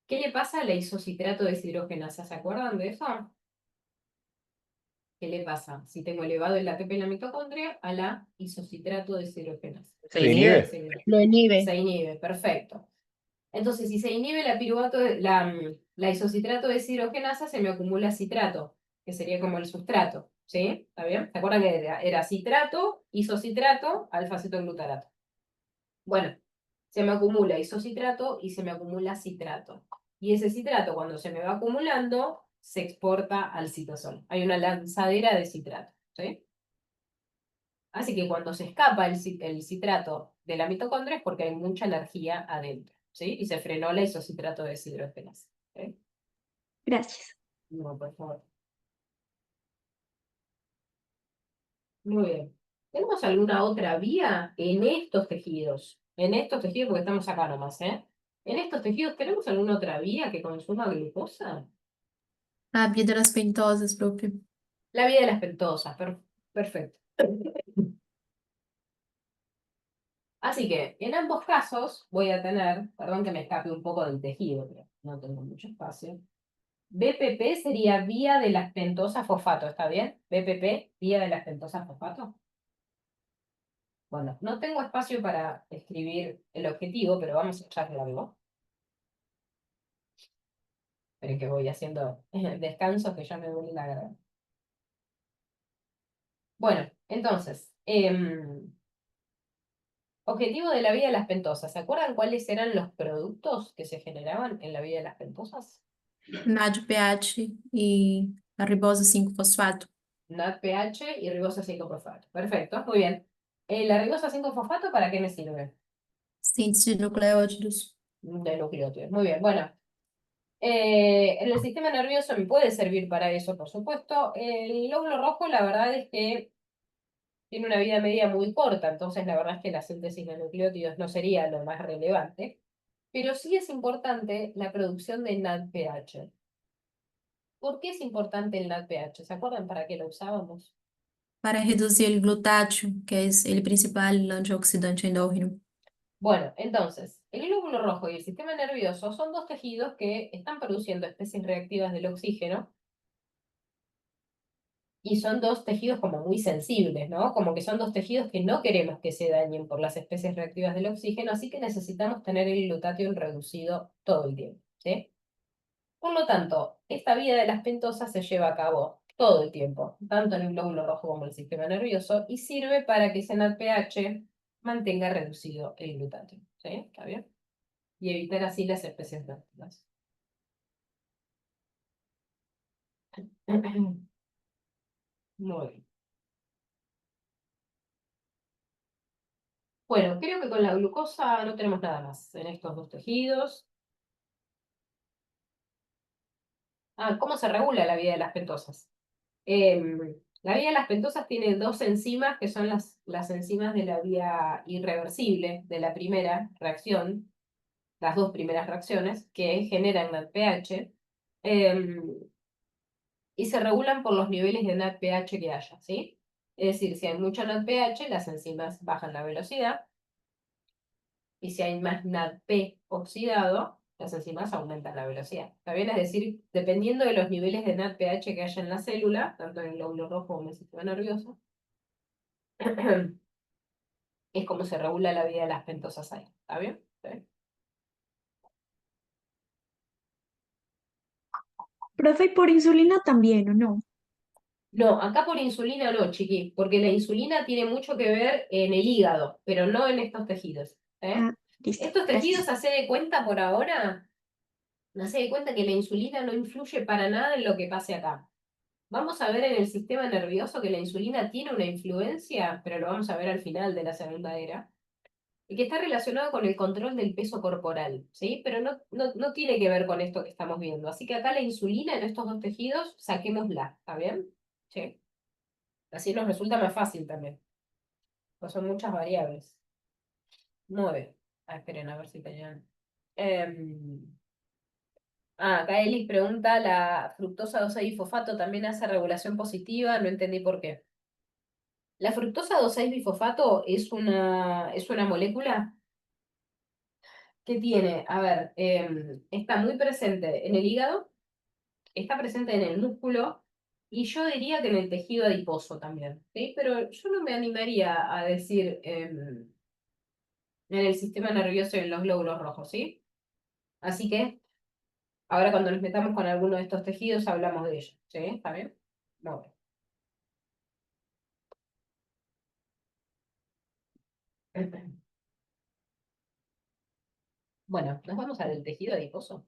¿qué le pasa a la isocitrato deshidrogenasa? ¿Se acuerdan de eso? ¿Qué le pasa si tengo elevado el ATP en la mitocondria a la isocitrato deshidrogenasa? ¿Se ¿Se inhibe? inhibe? Lo inhibe. Se inhibe, perfecto. Entonces, si se inhibe la isocitrato deshidrogenasa, se me acumula citrato, que sería como el sustrato, ¿sí? ¿Está bien? ¿Se acuerdan que era citrato, isocitrato, alfa-cetoglutarato? Bueno, se me acumula isocitrato y se me acumula citrato. Y ese citrato, cuando se me va acumulando, se exporta al citosol. Hay una lanzadera de citrato, ¿sí? Así que cuando se escapa el citrato de la mitocondria es porque hay mucha energía adentro, ¿sí? Y se frenó la isocitrato de deshidrogenasa, ¿sí? Gracias. No, por favor. Muy bien. ¿Tenemos alguna otra vía en estos tejidos? En estos tejidos, porque estamos acá nomás, ¿eh? En estos tejidos, ¿tenemos alguna otra vía que consuma glucosa? A via das pentosas, profe. La vía de las pentosas, perfecto. Así que en ambos casos voy a tener, perdón que me escape un poco del tejido, pero no tengo mucho espacio. BPP sería vía de las pentosas fosfato, ¿está bien? BPP, vía de las pentosas fosfato. Bueno, no tengo espacio para escribir el objetivo, pero vamos a echarle algo. Esperen que voy haciendo descansos que ya me duele la garganta. Bueno, entonces, objetivo de la vida de las pentosas. ¿Se acuerdan cuáles eran los productos que se generaban en la vida de las pentosas? NADPH e a ribosa 5-fosfato. NADPH y ribosa 5-fosfato. Perfecto, muy bien. ¿La ribosa 5-fosfato para qué me sirve? Síntese de nucleótidos. De nucleótidos. Muy bien, bueno. En el sistema nervioso me puede servir para eso, por supuesto. El lóbulo rojo, la verdad es que tiene una vida media muy corta, entonces la verdad es que la síntesis de nucleótidos no sería lo más relevante. Pero sí es importante la producción de NADPH. ¿Por qué es importante el NADPH? ¿Se acuerdan para qué lo usábamos? Para reduzir el glutático, que es el principal antioxidante endógeno. Bueno, entonces, el glóbulo rojo y el sistema nervioso son dos tejidos que están produciendo especies reactivas del oxígeno y son dos tejidos como muy sensibles, ¿no? Como que son dos tejidos que no queremos que se dañen por las especies reactivas del oxígeno, así que necesitamos tener el glutatión reducido todo el tiempo, ¿sí? Por lo tanto, esta vía de las pentosas se lleva a cabo todo el tiempo, tanto en el glóbulo rojo como en el sistema nervioso, y sirve para que ese NADPH mantenga reducido el glutatión, ¿sí? ¿Está bien? y evitar así las especies tóxicas. Muy bien. Bueno, creo que con la glucosa no tenemos nada más en estos dos tejidos. ¿Cómo se regula la vida de las pentosas? La vía de las pentosas tiene dos enzimas que son las enzimas de la vía irreversible de la primera reacción, las dos primeras reacciones, que generan NADPH, y se regulan por los niveles de NADPH que haya, ¿sí? Es decir, si hay mucho NADPH, las enzimas bajan la velocidad, y si hay más NADP oxidado, las enzimas aumentan la velocidad. ¿Está bien? Es decir, dependiendo de los niveles de NADPH que haya en la célula, tanto en el glóbulo rojo como en el sistema nervioso, es como se regula la vida de las pentosas ahí. ¿Está bien? ¿Está bien? Profe, ¿y por insulina también o no? No, acá por insulina no, chiqui, porque la insulina tiene mucho que ver en el hígado, pero no en estos tejidos. Ah, listo, Estos tejidos, gracias. hace de cuenta por ahora, hace de cuenta que la insulina no influye para nada en lo que pase acá. Vamos a ver en el sistema nervioso que la insulina tiene una influencia, pero lo vamos a ver al final de la segunda era, y que está relacionado con el control del peso corporal, ¿sí? Pero no tiene que ver con esto que estamos viendo. Así que acá la insulina en estos dos tejidos, saquémosla, ¿está bien? Sí. Así nos resulta más fácil también, pues son muchas variables. 9. Esperen a ver si tenían. Acá Elis pregunta, ¿la fructosa 2,6-bifosfato también hace regulación positiva? No entendí por qué. La fructosa 2,6-bifosfato es una molécula que tiene, a ver, está muy presente en el hígado, está presente en el músculo, y yo diría que en el tejido adiposo también, ¿sí? Pero yo no me animaría a decir en el sistema nervioso y en los glóbulos rojos, ¿sí? Así que ahora cuando nos metamos con alguno de estos tejidos hablamos de ellos, ¿sí? ¿Está bien? No. Bueno, nos vamos al tejido adiposo.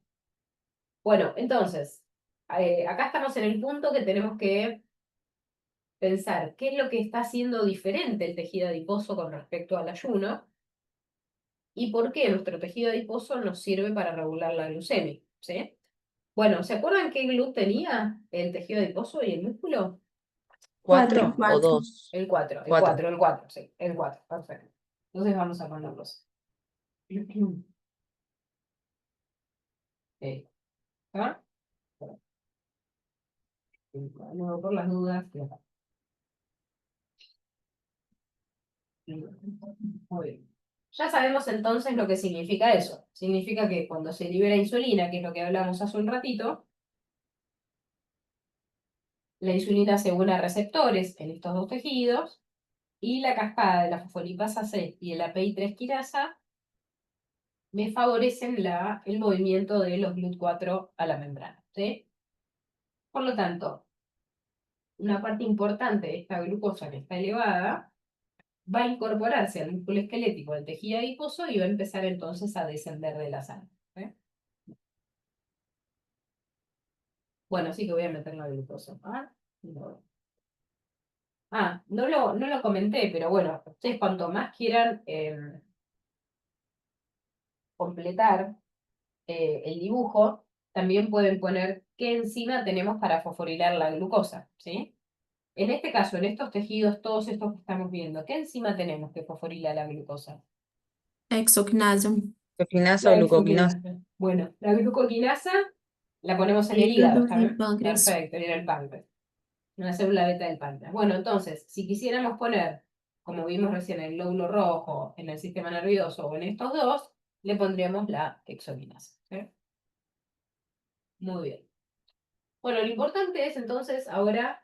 Bueno, entonces, acá estamos en el punto que tenemos que pensar qué es lo que está haciendo diferente el tejido adiposo con respecto al ayuno y por qué nuestro tejido adiposo nos sirve para regular la glucemia, ¿sí? Bueno, ¿se acuerdan qué GLUT tenía el tejido adiposo y el músculo? 4 o 4. 2. El 4, el 4. 4, el 4, sí, el 4, perfecto. Entonces vamos a ponerlos. ¿Ah? No, por las dudas. Muy bien. Ya sabemos entonces lo que significa eso. Significa que cuando se libera insulina, que es lo que hablamos hace un ratito, la insulina se une a receptores en estos dos tejidos y la cascada de la fosfolipasa C y de la PI3 quinasa me favorecen el movimiento de los GLUT4 a la membrana, ¿sí? Por lo tanto, una parte importante de esta glucosa que está elevada va a incorporarse al músculo esquelético del tejido adiposo y va a empezar entonces a descender de la sangre. ¿Eh? Bueno, sí que voy a meter la glucosa. No lo comenté, pero bueno, ustedes cuanto más quieran completar el dibujo, también pueden poner qué enzima tenemos para fosforilar la glucosa, ¿sí? En este caso, en estos tejidos, todos estos que estamos viendo, ¿qué enzima tenemos que fosforila la glucosa? Hexoquinasa. Quinasa La o glucoquinasa. glucoquinasa. Bueno, la glucoquinasa la ponemos en El el hígado, hígado ¿está y el bien? páncreas. Perfecto, y en el páncreas. Una célula beta del páncreas. Bueno, entonces, si quisiéramos poner, como vimos recién, el glóbulo rojo en el sistema nervioso o en estos dos, le pondríamos la hexoquinasa. ¿Sí? Muy bien. Bueno, lo importante es entonces ahora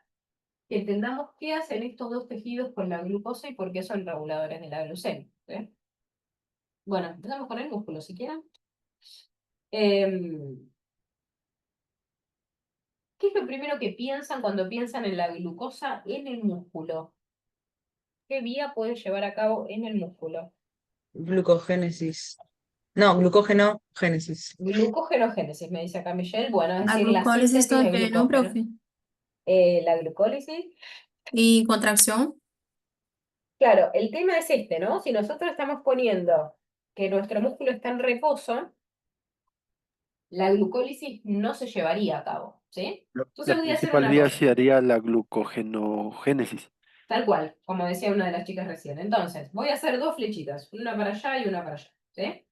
que entendamos qué hacen estos dos tejidos con la glucosa y por qué son reguladores de la glucemia. ¿Sí? Bueno, empezamos con el músculo, si quieren. Em, ¿Qué es lo primero que piensan cuando piensan en la glucosa en el músculo? ¿Qué vía puede llevar a cabo en el músculo? Glucogénesis. No, glucógeno, génesis. Glucogenogénesis, me dice acá Michelle. Bueno, es A decir, la glucólisis síntesis de también, ¿no, glucógeno. profe? La glucólisis. Y contracción. Claro, el tema es este, ¿no? Si nosotros estamos poniendo que nuestro músculo está en reposo, la glucólisis no se llevaría a cabo, ¿sí? La Entonces voy a hacer principal una vía cosa, sería la glucogenogénesis. tal cual, como decía una de las chicas recién. Entonces, voy a hacer dos flechitas, una para allá y una para allá, ¿sí?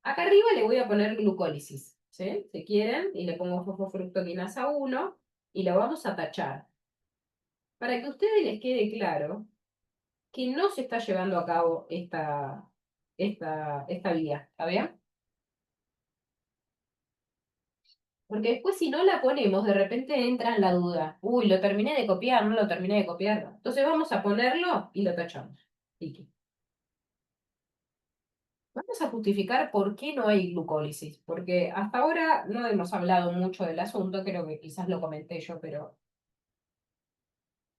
Acá arriba le voy a poner glucólisis, ¿sí? Si quieren, y le pongo fosfofructoquinasa 1 y lo vamos a tachar. Para que a ustedes les quede claro que no se está llevando a cabo esta vía, ¿está bien? Porque después si no la ponemos, de repente entra en la duda. Uy, lo terminé de copiar, no lo terminé de copiar. Entonces vamos a ponerlo y lo tachamos. Tiki. Vamos a justificar por qué no hay glucólisis. Porque hasta ahora no hemos hablado mucho del asunto, creo que quizás lo comenté yo, pero...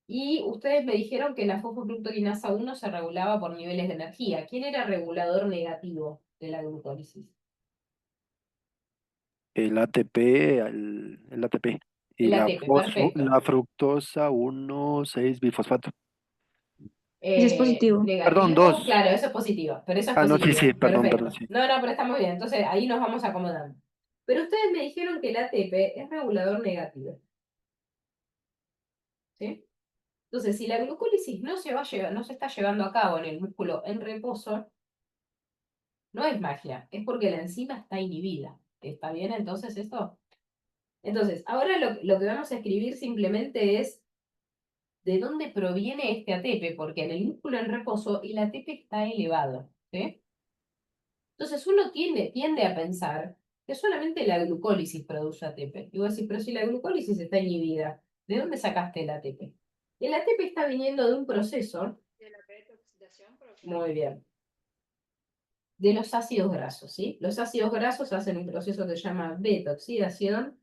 Y ustedes me dijeron que la fosfofructoquinasa 1 se regulaba por niveles de energía. ¿Quién era regulador negativo de la glucólisis? El ATP, el ATP. Y El ATP, perfecto. la fructosa 1,6-bifosfato. Ese es positivo. Perdón, Negativo, 2. claro, eso es positivo, pero eso es Ah, no, sí, sí, positivo, perdón, perfecto. sí. No, no, pero está muy bien, entonces ahí nos vamos acomodando. Pero ustedes me dijeron que el ATP es regulador negativo, ¿sí? Entonces, si la glucólisis no se está llevando a cabo en el músculo en reposo, no es magia, es porque la enzima está inhibida. ¿Está bien entonces esto? Entonces, ahora lo que vamos a escribir simplemente es de dónde proviene este ATP, porque en el músculo en reposo el ATP está elevado, ¿sí? Entonces uno tiende a pensar que solamente la glucólisis produce ATP. Y vos decís, pero si la glucólisis está inhibida, ¿de dónde sacaste el ATP? El ATP está viniendo de un proceso, muy bien, de los ácidos grasos, ¿sí? Los ácidos grasos hacen un proceso que se llama beta-oxidación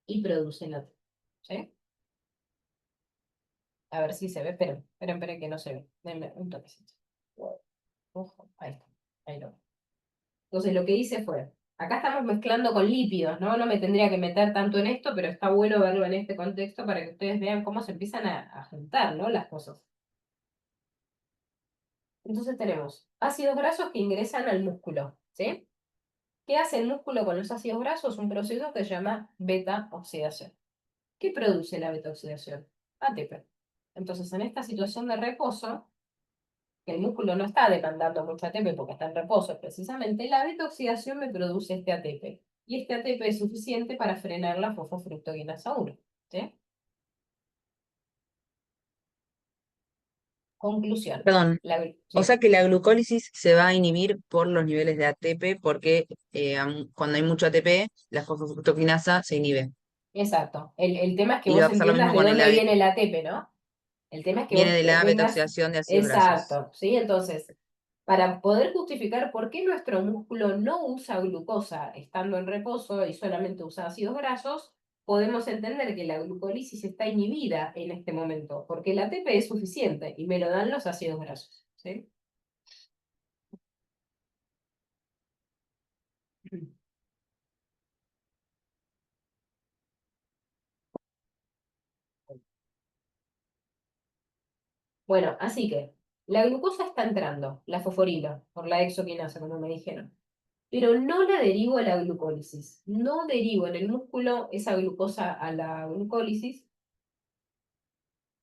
y producen ATP, ¿sí? A ver si se ve, esperen que no se ve. Denme un toquecito. Ojo, ahí está, ahí lo veo. Entonces lo que hice fue, acá estamos mezclando con lípidos, ¿no? No me tendría que meter tanto en esto, pero está bueno verlo en este contexto para que ustedes vean cómo se empiezan a juntar, ¿no? Las cosas. Entonces tenemos ácidos grasos que ingresan al músculo, ¿sí? ¿Qué hace el músculo con los ácidos grasos? Un proceso que se llama beta-oxidación. ¿Qué produce la beta-oxidación? ATP. Entonces, en esta situación de reposo, que el músculo no está demandando mucho ATP porque está en reposo precisamente, la beta-oxidación me produce este ATP. Y este ATP es suficiente para frenar la fosfofructoquinasa 1. ¿Sí? Conclusión. Perdón. O sea Sí, que la glucólisis se va a inhibir por los niveles de ATP porque cuando hay mucho ATP, la fosfofructoquinasa se inhibe. exacto. El tema es que Y va vos a pasar lo entiendas mismo de con el dónde AB. viene el ATP, ¿no? El tema es que Viene vos de la vengas... beta-oxidación de ácidos grasos. Exacto, ¿sí? Entonces, para poder justificar por qué nuestro músculo no usa glucosa estando en reposo y solamente usa ácidos grasos, podemos entender que la glucólisis está inhibida en este momento, porque el ATP es suficiente y me lo dan los ácidos grasos, ¿sí? Bueno, así que la glucosa está entrando, la fosforila, por la exoquinasa, como me dijeron. Pero no la derivo a la glucólisis. No derivo en el músculo esa glucosa a la glucólisis.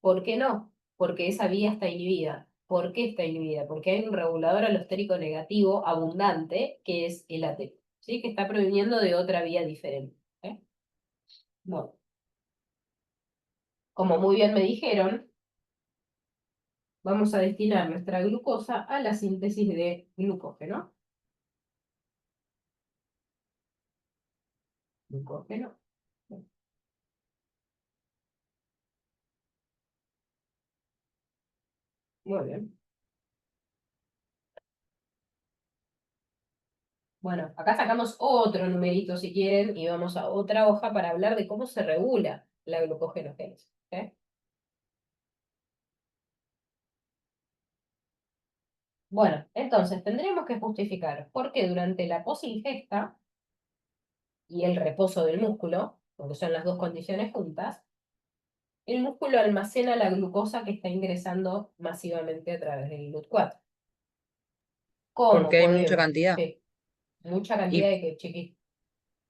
¿Por qué no? Porque esa vía está inhibida. ¿Por qué está inhibida? Porque hay un regulador alostérico negativo abundante, que es el ATP, ¿sí? Que está proviniendo de otra vía diferente. ¿Eh? Bueno, como muy bien me dijeron, vamos a destinar nuestra glucosa a la síntesis de glucógeno. Glucógeno. Muy bien. Bueno, acá sacamos otro numerito si quieren y vamos a otra hoja para hablar de cómo se regula la glucogenogénesis. ¿Eh? Bueno, entonces tendríamos que justificar por qué durante la posingesta y el reposo del músculo, porque son las dos condiciones juntas, el músculo almacena la glucosa que está ingresando masivamente a través del GLUT4. ¿Cómo Porque hay mucha podemos? cantidad Sí, mucha cantidad y de que, chiqui.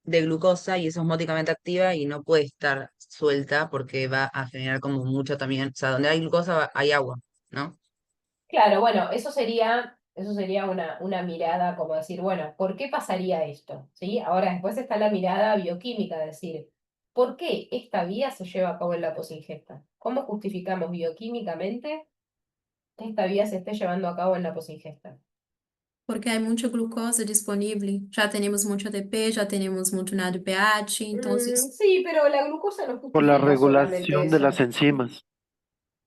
de glucosa y es osmóticamente activa y no puede estar suelta porque va a generar como mucho también, o sea, donde hay glucosa hay agua, ¿no? Claro, bueno, eso sería una mirada como decir, bueno, ¿por qué pasaría esto? ¿Sí? Ahora después está la mirada bioquímica, decir, ¿por qué esta vía se lleva a cabo en la posingesta? ¿Cómo justificamos bioquímicamente que esta vía se esté llevando a cabo en la posingesta? Porque hay mucha glucosa disponible. Ya tenemos mucho ATP, ya tenemos mucho NADPH, entonces, Sí, pero la glucosa no Por la justifica solamente regulación de las eso. enzimas.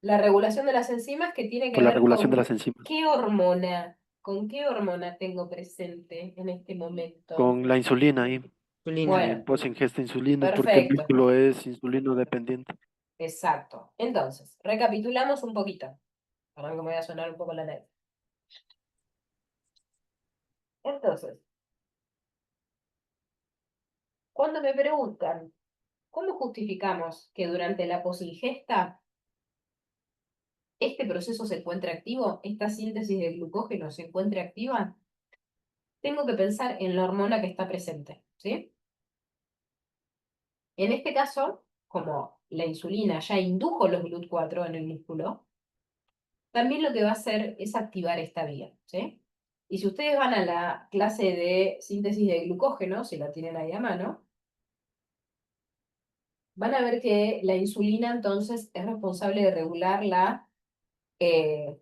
La regulación de las enzimas que tiene que Por la ver regulación de con las enzimas. qué hormona, con qué hormona tengo presente en este momento. Con la insulina ahí. Insulina. Bueno, Pues ingesta insulina porque el perfecto, músculo es insulino dependiente. exacto. Entonces, recapitulamos un poquito. Perdón que me voy a sonar un poco la nariz. Entonces, cuando me preguntan, ¿cómo justificamos que durante la posingesta este proceso se encuentre activo, esta síntesis de glucógeno se encuentre activa? Tengo que pensar en la hormona que está presente, ¿sí? En este caso, como la insulina ya indujo los GLUT4 en el músculo, también lo que va a hacer es activar esta vía, ¿sí? Y si ustedes van a la clase de síntesis de glucógeno, si la tienen ahí a mano, van a ver que la insulina entonces es responsable de regular la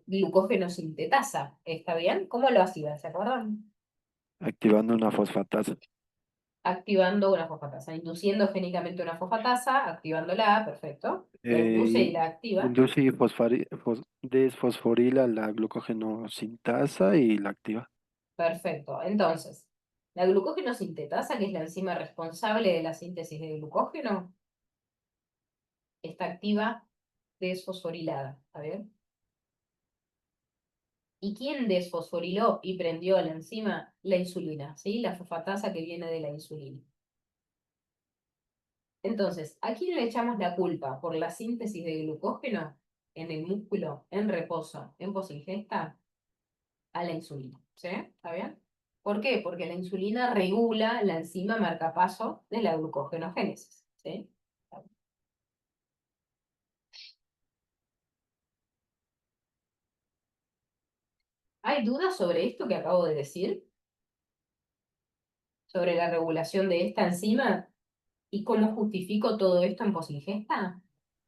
glucógeno sintetasa. ¿Está bien? ¿Cómo lo hacía? ¿Se acuerdan? Activando una fosfatasa. Activando una fosfatasa, induciendo génicamente una fosfatasa, activándola, perfecto. La induce y Eh, la activa. Induce y desfosforila la glucógeno sintasa y la activa. Perfecto. Entonces, la glucógeno sintetasa, que es la enzima responsable de la síntesis de glucógeno, está activa desfosforilada. ¿Está bien? ¿Y quién desfosforiló y prendió la enzima? La insulina, ¿sí? La fosfatasa que viene de la insulina. Entonces, ¿a quién le echamos la culpa por la síntesis de glucógeno en el músculo, en reposo, en posingesta? A la insulina, ¿sí? ¿Está bien? ¿Por qué? Porque la insulina regula la enzima marcapaso de la glucogenogénesis, ¿sí? ¿Hay dudas sobre esto que acabo de decir? ¿Sobre la regulación de esta enzima? ¿Y cómo justifico todo esto en posingesta?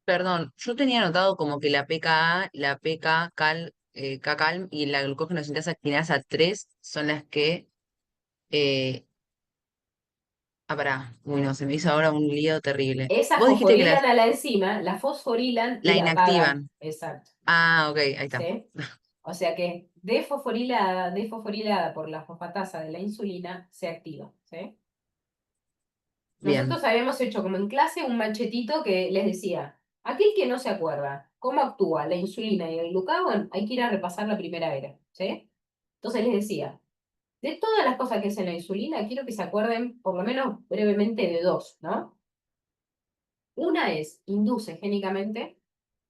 Perdón, yo tenía anotado como que la PKA, la Kcalm y la glucógeno sintasa quinasa 3 son las que pará, uy, no, se me hizo ahora un lío terrible. Esas Vos dijiste que fosforilan a la enzima, la fosforilan y la la apagan. inactivan. Exacto. Ah, ok, ahí está. ¿Sí? O sea que desfosforilada por la fosfatasa de la insulina, se activa, ¿sí? Bien, Nosotros habíamos hecho como en clase un machetito que les decía, aquel que no se acuerda cómo actúa la insulina y el glucagón, hay que ir a repasar la primera era, ¿sí? Entonces les decía, de todas las cosas que hace la insulina, quiero que se acuerden por lo menos brevemente de dos, ¿no? Una es, induce génicamente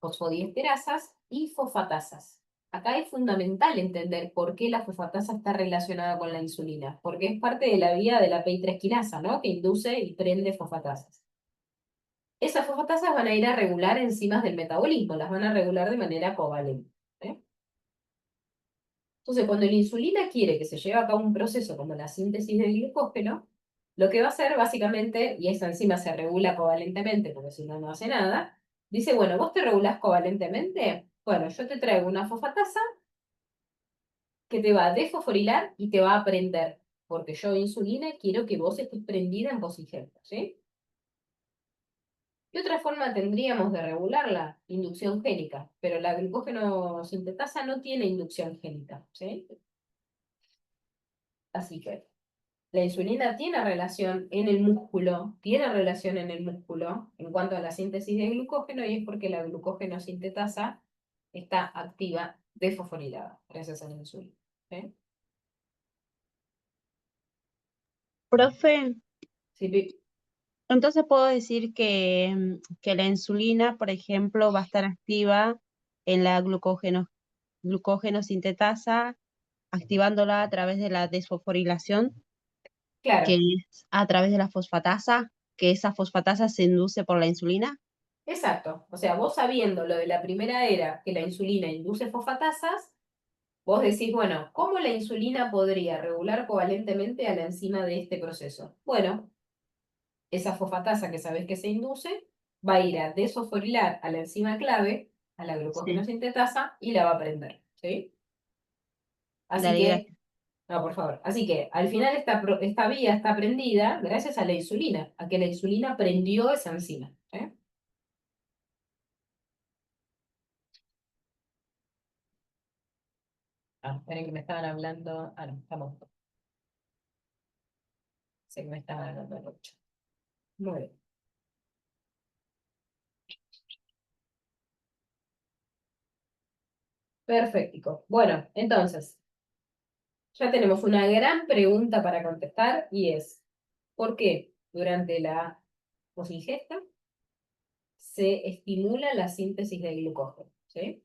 fosfodiesterasas y fosfatasas. Acá es fundamental entender por qué la fosfatasa está relacionada con la insulina, porque es parte de la vía de la PI3 quinasa, ¿no? Que induce y prende fosfatasas. Esas fosfatasas van a ir a regular enzimas del metabolismo, las van a regular de manera covalente. ¿Eh? Entonces, cuando la insulina quiere que se lleve a cabo un proceso como la síntesis del glucógeno, lo que va a hacer básicamente, y esa enzima se regula covalentemente, porque si no, no hace nada, dice, bueno, vos te regulás covalentemente, bueno, yo te traigo una fosfatasa que te va a desfosforilar y te va a prender, porque yo, insulina, quiero que vos estés prendida en posingesta, ¿sí? ¿Qué otra forma tendríamos de regularla? Inducción génica, pero la glucógeno sintetasa no tiene inducción génica, ¿sí? Así que la insulina tiene relación en el músculo, en cuanto a la síntesis de glucógeno y es porque la glucógeno sintetasa está activa desfosforilada gracias a la insulina. ¿sí? Profe, Sí, Pi. entonces puedo decir que la insulina, por ejemplo, va a estar activa en la glucógeno sintetasa, activándola a través de la desfosforilación, que Claro, es a través de la fosfatasa, que esa fosfatasa se induce por la insulina. exacto. O sea, vos sabiendo lo de la primera era, que la insulina induce fosfatasas, vos decís, bueno, ¿cómo la insulina podría regular covalentemente a la enzima de este proceso? Bueno, esa fosfatasa que sabés que se induce va a ir a desfosforilar a la enzima clave, a la glucógeno Sí, sintetasa, y la va a prender, ¿sí? Así dale, que, gracias. no, por favor. Así que al final esta vía está prendida gracias a la insulina, a que la insulina prendió esa enzima, ¿sí? Ah, esperen que me estaban hablando. Ah, no, estamos. Sé que me estaban hablando de 8. Muy bien. Perfecto. Bueno, entonces, ya tenemos una gran pregunta para contestar y es, ¿por qué durante la posingesta se estimula la síntesis de glucógeno? ¿Sí?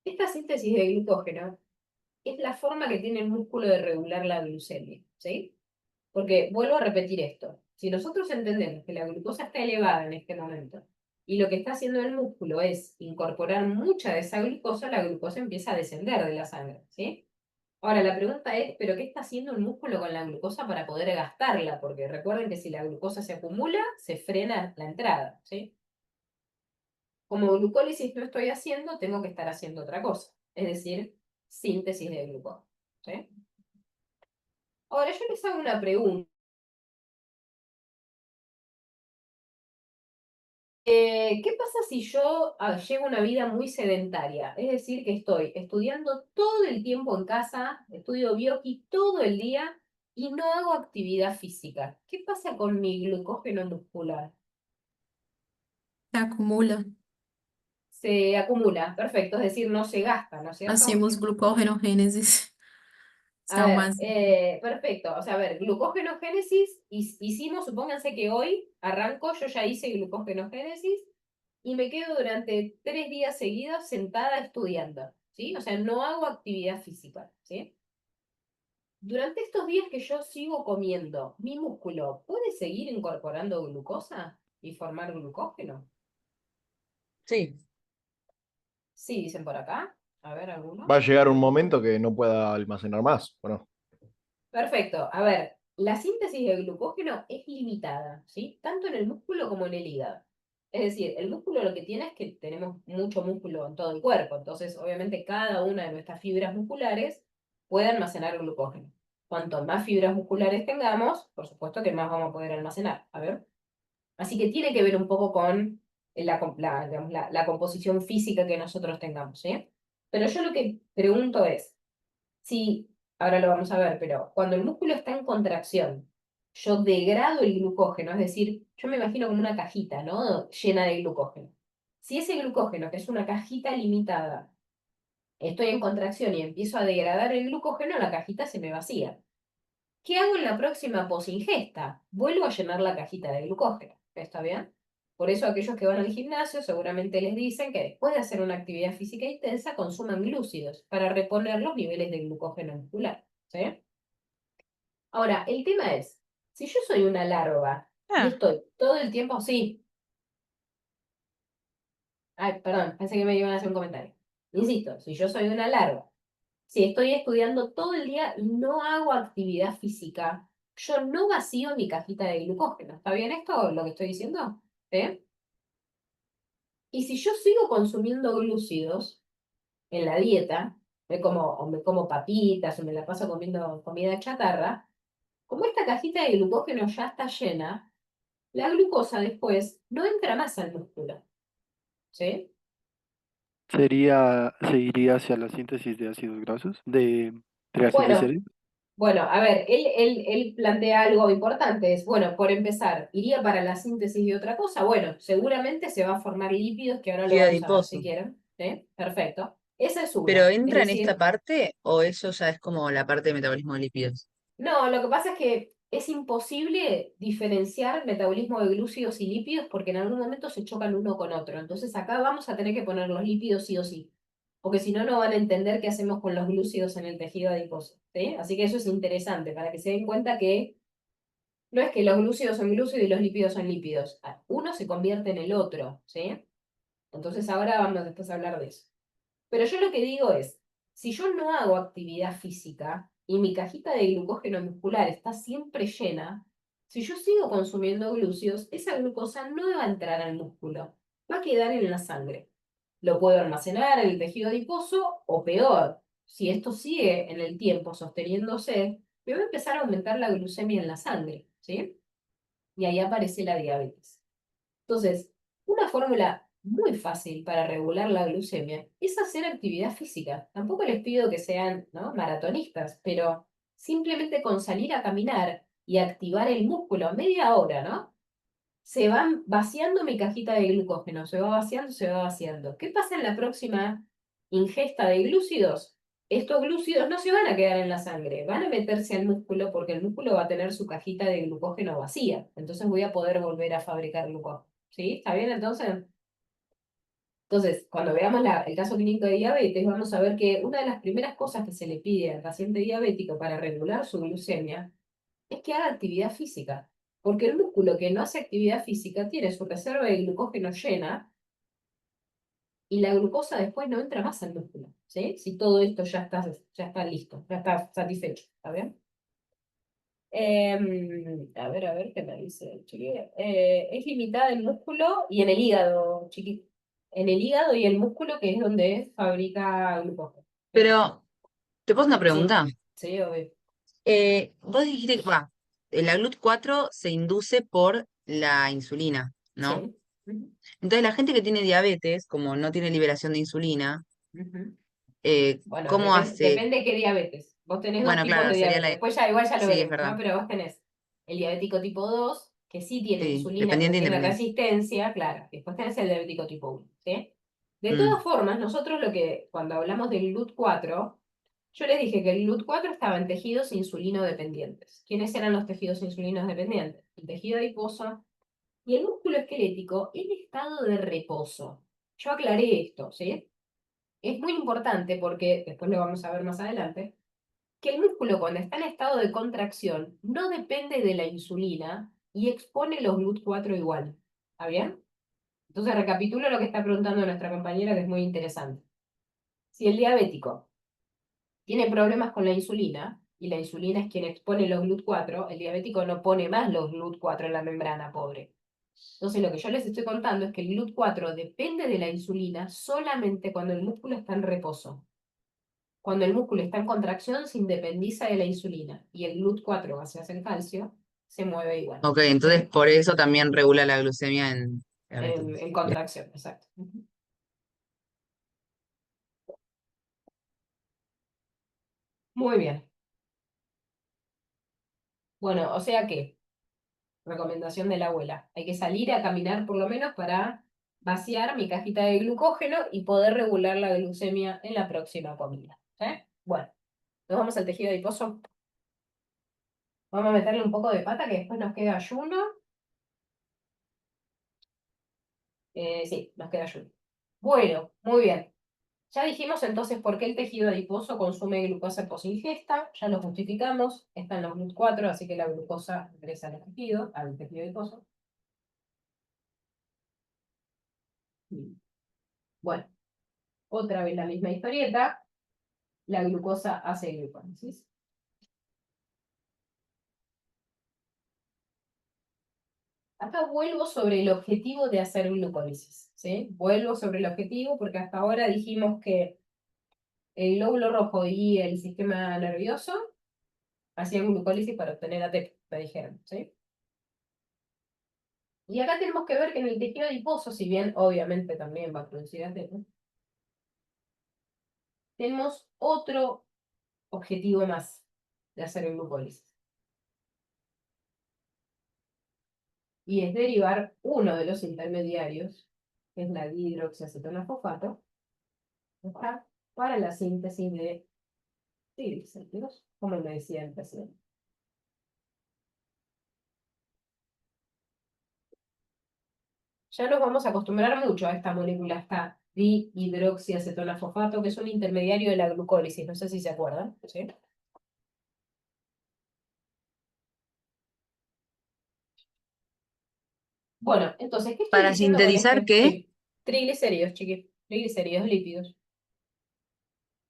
Esta síntesis de glucógeno es la forma que tiene el músculo de regular la glucemia, ¿sí? Porque vuelvo a repetir esto. Si nosotros entendemos que la glucosa está elevada en este momento y lo que está haciendo el músculo es incorporar mucha de esa glucosa, la glucosa empieza a descender de la sangre, ¿sí? Ahora, la pregunta es, ¿pero qué está haciendo el músculo con la glucosa para poder gastarla? Porque recuerden que si la glucosa se acumula, se frena la entrada, ¿sí? Como glucólisis no estoy haciendo, tengo que estar haciendo otra cosa, es decir, síntesis de glucógeno, ¿sí? Ahora, yo les hago una pregunta. ¿Qué pasa si yo llevo una vida muy sedentaria? Es decir, que estoy estudiando todo el tiempo en casa, estudio bioquí todo el día y no hago actividad física. ¿Qué pasa con mi glucógeno muscular? Se acumula. Se acumula, perfecto, es decir, no se gasta, ¿no es cierto? Hacemos glucogenogénesis. A São ver, as perfecto, o sea, a ver, glucógenogénesis, hicimos, supónganse que hoy arranco, yo ya hice glucógenogénesis y me quedo durante 3 días seguidos sentada estudiando, ¿sí? O sea, no hago actividad física, ¿sí? Durante estos días que yo sigo comiendo, ¿mi músculo puede seguir incorporando glucosa y formar glucógeno? Sí, Sí, dicen por acá. A ver, Va ¿alguno? a llegar un momento que no pueda almacenar más, ¿o no? Perfecto. A ver, la síntesis de glucógeno es limitada, ¿sí? Tanto en el músculo como en el hígado. Es decir, el músculo lo que tiene es que tenemos mucho músculo en todo el cuerpo, entonces obviamente cada una de nuestras fibras musculares puede almacenar glucógeno. Cuanto más fibras musculares tengamos, por supuesto que más vamos a poder almacenar. A ver. Así que tiene que ver un poco con digamos, la composición física que nosotros tengamos, ¿sí? Pero yo lo que pregunto es, sí, ahora lo vamos a ver, pero cuando el músculo está en contracción, yo degrado el glucógeno, es decir, yo me imagino como una cajita, ¿no? Llena de glucógeno. Si ese glucógeno, que es una cajita limitada, estoy en contracción y empiezo a degradar el glucógeno, la cajita se me vacía. ¿Qué hago en la próxima posingesta? Vuelvo a llenar la cajita de glucógeno. ¿Está bien? Por eso aquellos que van al gimnasio seguramente les dicen que después de hacer una actividad física intensa consuman glúcidos para reponer los niveles de glucógeno muscular. ¿Sí? Ahora, el tema es, si yo soy una larva y Ah, estoy todo el tiempo, sí. Ay, perdón, pensé que me iban a hacer un comentario. Insisto, si yo soy una larva, si estoy estudiando todo el día y no hago actividad física, yo no vacío mi cajita de glucógeno. ¿Está bien esto lo que estoy diciendo? ¿Sí? Y si yo sigo consumiendo glúcidos en la dieta, o me como papitas o me la paso comiendo comida chatarra, como esta cajita de glucógeno ya está llena, la glucosa después no entra más al músculo. ¿Sí? Se iría hacia la síntesis de ácidos grasos, de Bueno, triacilglicéridos. Bueno, a ver, él plantea algo importante, es, bueno, por empezar, ¿iría para la síntesis de otra cosa? Bueno, seguramente se va a formar lípidos, que ahora lo tejido vamos a ver si adiposo. quieren, ¿sí? Perfecto. Esa es ¿Pero una. Es entra en esta decir, parte o eso ya es como la parte de metabolismo de lípidos? no, lo que pasa es que es imposible diferenciar metabolismo de glúcidos y lípidos porque en algún momento se chocan uno con otro. Entonces acá vamos a tener que poner los lípidos sí o sí, porque si no, no van a entender qué hacemos con los glúcidos en el tejido adiposo, ¿sí? Así que eso es interesante para que se den cuenta que no es que los glúcidos son glúcidos y los lípidos son lípidos. Uno se convierte en el otro, ¿sí? Entonces ahora vamos después a hablar de eso. Pero yo lo que digo es, si yo no hago actividad física y mi cajita de glucógeno muscular está siempre llena, si yo sigo consumiendo glúcidos, esa glucosa no va a entrar al músculo, va a quedar en la sangre. Lo puedo almacenar en el tejido adiposo o peor, si esto sigue en el tiempo sosteniéndose, me va a empezar a aumentar la glucemia en la sangre, ¿sí? Y ahí aparece la diabetes. Entonces, una fórmula muy fácil para regular la glucemia es hacer actividad física. Tampoco les pido que sean, ¿no?, maratonistas, pero simplemente con salir a caminar y activar el músculo media hora, ¿no? Se van vaciando mi cajita de glucógeno, se va vaciando, se va vaciando. ¿Qué pasa en la próxima ingesta de glúcidos? Estos glúcidos no se van a quedar en la sangre, van a meterse al músculo porque el músculo va a tener su cajita de glucógeno vacía. Entonces voy a poder volver a fabricar glucógeno. ¿Sí? ¿Está bien entonces? Entonces, cuando veamos el caso clínico de diabetes, vamos a ver que una de las primeras cosas que se le pide al paciente diabético para regular su glucemia es que haga actividad física. Porque el músculo que no hace actividad física tiene su reserva de glucógeno llena y la glucosa después no entra más al músculo. ¿Sí? Si todo esto ya está listo, ya está satisfecho. ¿Está bien? A ver, ¿qué me dice el chiqui? Es limitada en músculo y en el hígado, chiqui. En el hígado y el músculo, que es donde fabrica glucógeno. Pero, ¿te puedo hacer una Sí, pregunta? sí, obvio. Vos dijiste que, la GLUT4 se induce por la insulina, ¿no? Sí. Ujú, Entonces la gente que tiene diabetes, como no tiene liberación de insulina, ujú. Bueno, ¿cómo hace? depende qué diabetes. Vos tenés dos Bueno, tipos claro, de sería diabetes. la... Después ya igual ya lo Sí, es veremos, verdad. ¿no? Pero vos tenés el diabético tipo 2 que sí tiene Sí, insulina, pero dependiente e tiene independiente. resistencia, claro. Después tenés el diabético tipo 1, ¿sí? De Mm, todas formas, nosotros cuando hablamos del GLUT4, yo les dije que el GLUT4 estaba en tejidos insulino dependientes. ¿Quiénes eran los tejidos insulinos dependientes? El tejido adiposo y el músculo esquelético en estado de reposo. Yo aclaré esto, ¿sí? Es muy importante porque, después lo vamos a ver más adelante, que el músculo cuando está en estado de contracción no depende de la insulina y expone los GLUT4 igual. ¿Está bien? Entonces recapitulo lo que está preguntando nuestra compañera, que es muy interesante. Si el diabético tiene problemas con la insulina, y la insulina es quien expone los GLUT4, el diabético no pone más los GLUT4 en la membrana, pobre. Entonces lo que yo les estoy contando es que el GLUT4 depende de la insulina solamente cuando el músculo está en reposo. Cuando el músculo está en contracción, se independiza de la insulina y el GLUT4 gaseosa en calcio se mueve igual. ok, entonces ¿Sí? por eso también regula la glucemia en diabetes. En Bien. contracción, exacto. Ujú. Muy bien. Bueno, o sea que, recomendación de la abuela, hay que salir a caminar por lo menos para vaciar mi cajita de glucógeno y poder regular la glucemia en la próxima comida. ¿Sí? Bueno, nos vamos al tejido adiposo. Vamos a meterle un poco de pata que después nos queda ayuno. Sí, nos queda ayuno. Bueno, muy bien. Ya dijimos entonces por qué el tejido adiposo consume glucosa posingesta, ya lo justificamos, están los GLUT4, así que la glucosa ingresa al tejido adiposo. Bueno, otra vez la misma historieta, la glucosa hace glucólisis. Acá vuelvo sobre el objetivo de hacer glucólisis, ¿sí? Vuelvo sobre el objetivo porque hasta ahora dijimos que el glóbulo rojo y el sistema nervioso hacían glucólisis para obtener ATP, me dijeron, ¿sí? Y acá tenemos que ver que en el tejido adiposo, si bien obviamente también va a producir ATP, tenemos otro objetivo más de hacer el glucólisis. Y es derivar uno de los intermediarios, que es la dihidroxiacetona fosfato, ¿está? para la síntesis de triglicéridos, como me decía el presidente. Ya nos vamos a acostumbrar mucho a esta molécula, esta dihidroxiacetona-fosfato, que es un intermediario de la glucólisis, no sé si se acuerdan, ¿sí? Bueno, entonces, ¿qué estoy Para diciendo con sintetizar, este? ¿qué? Sí, triglicéridos, chiqui, triglicéridos, lípidos,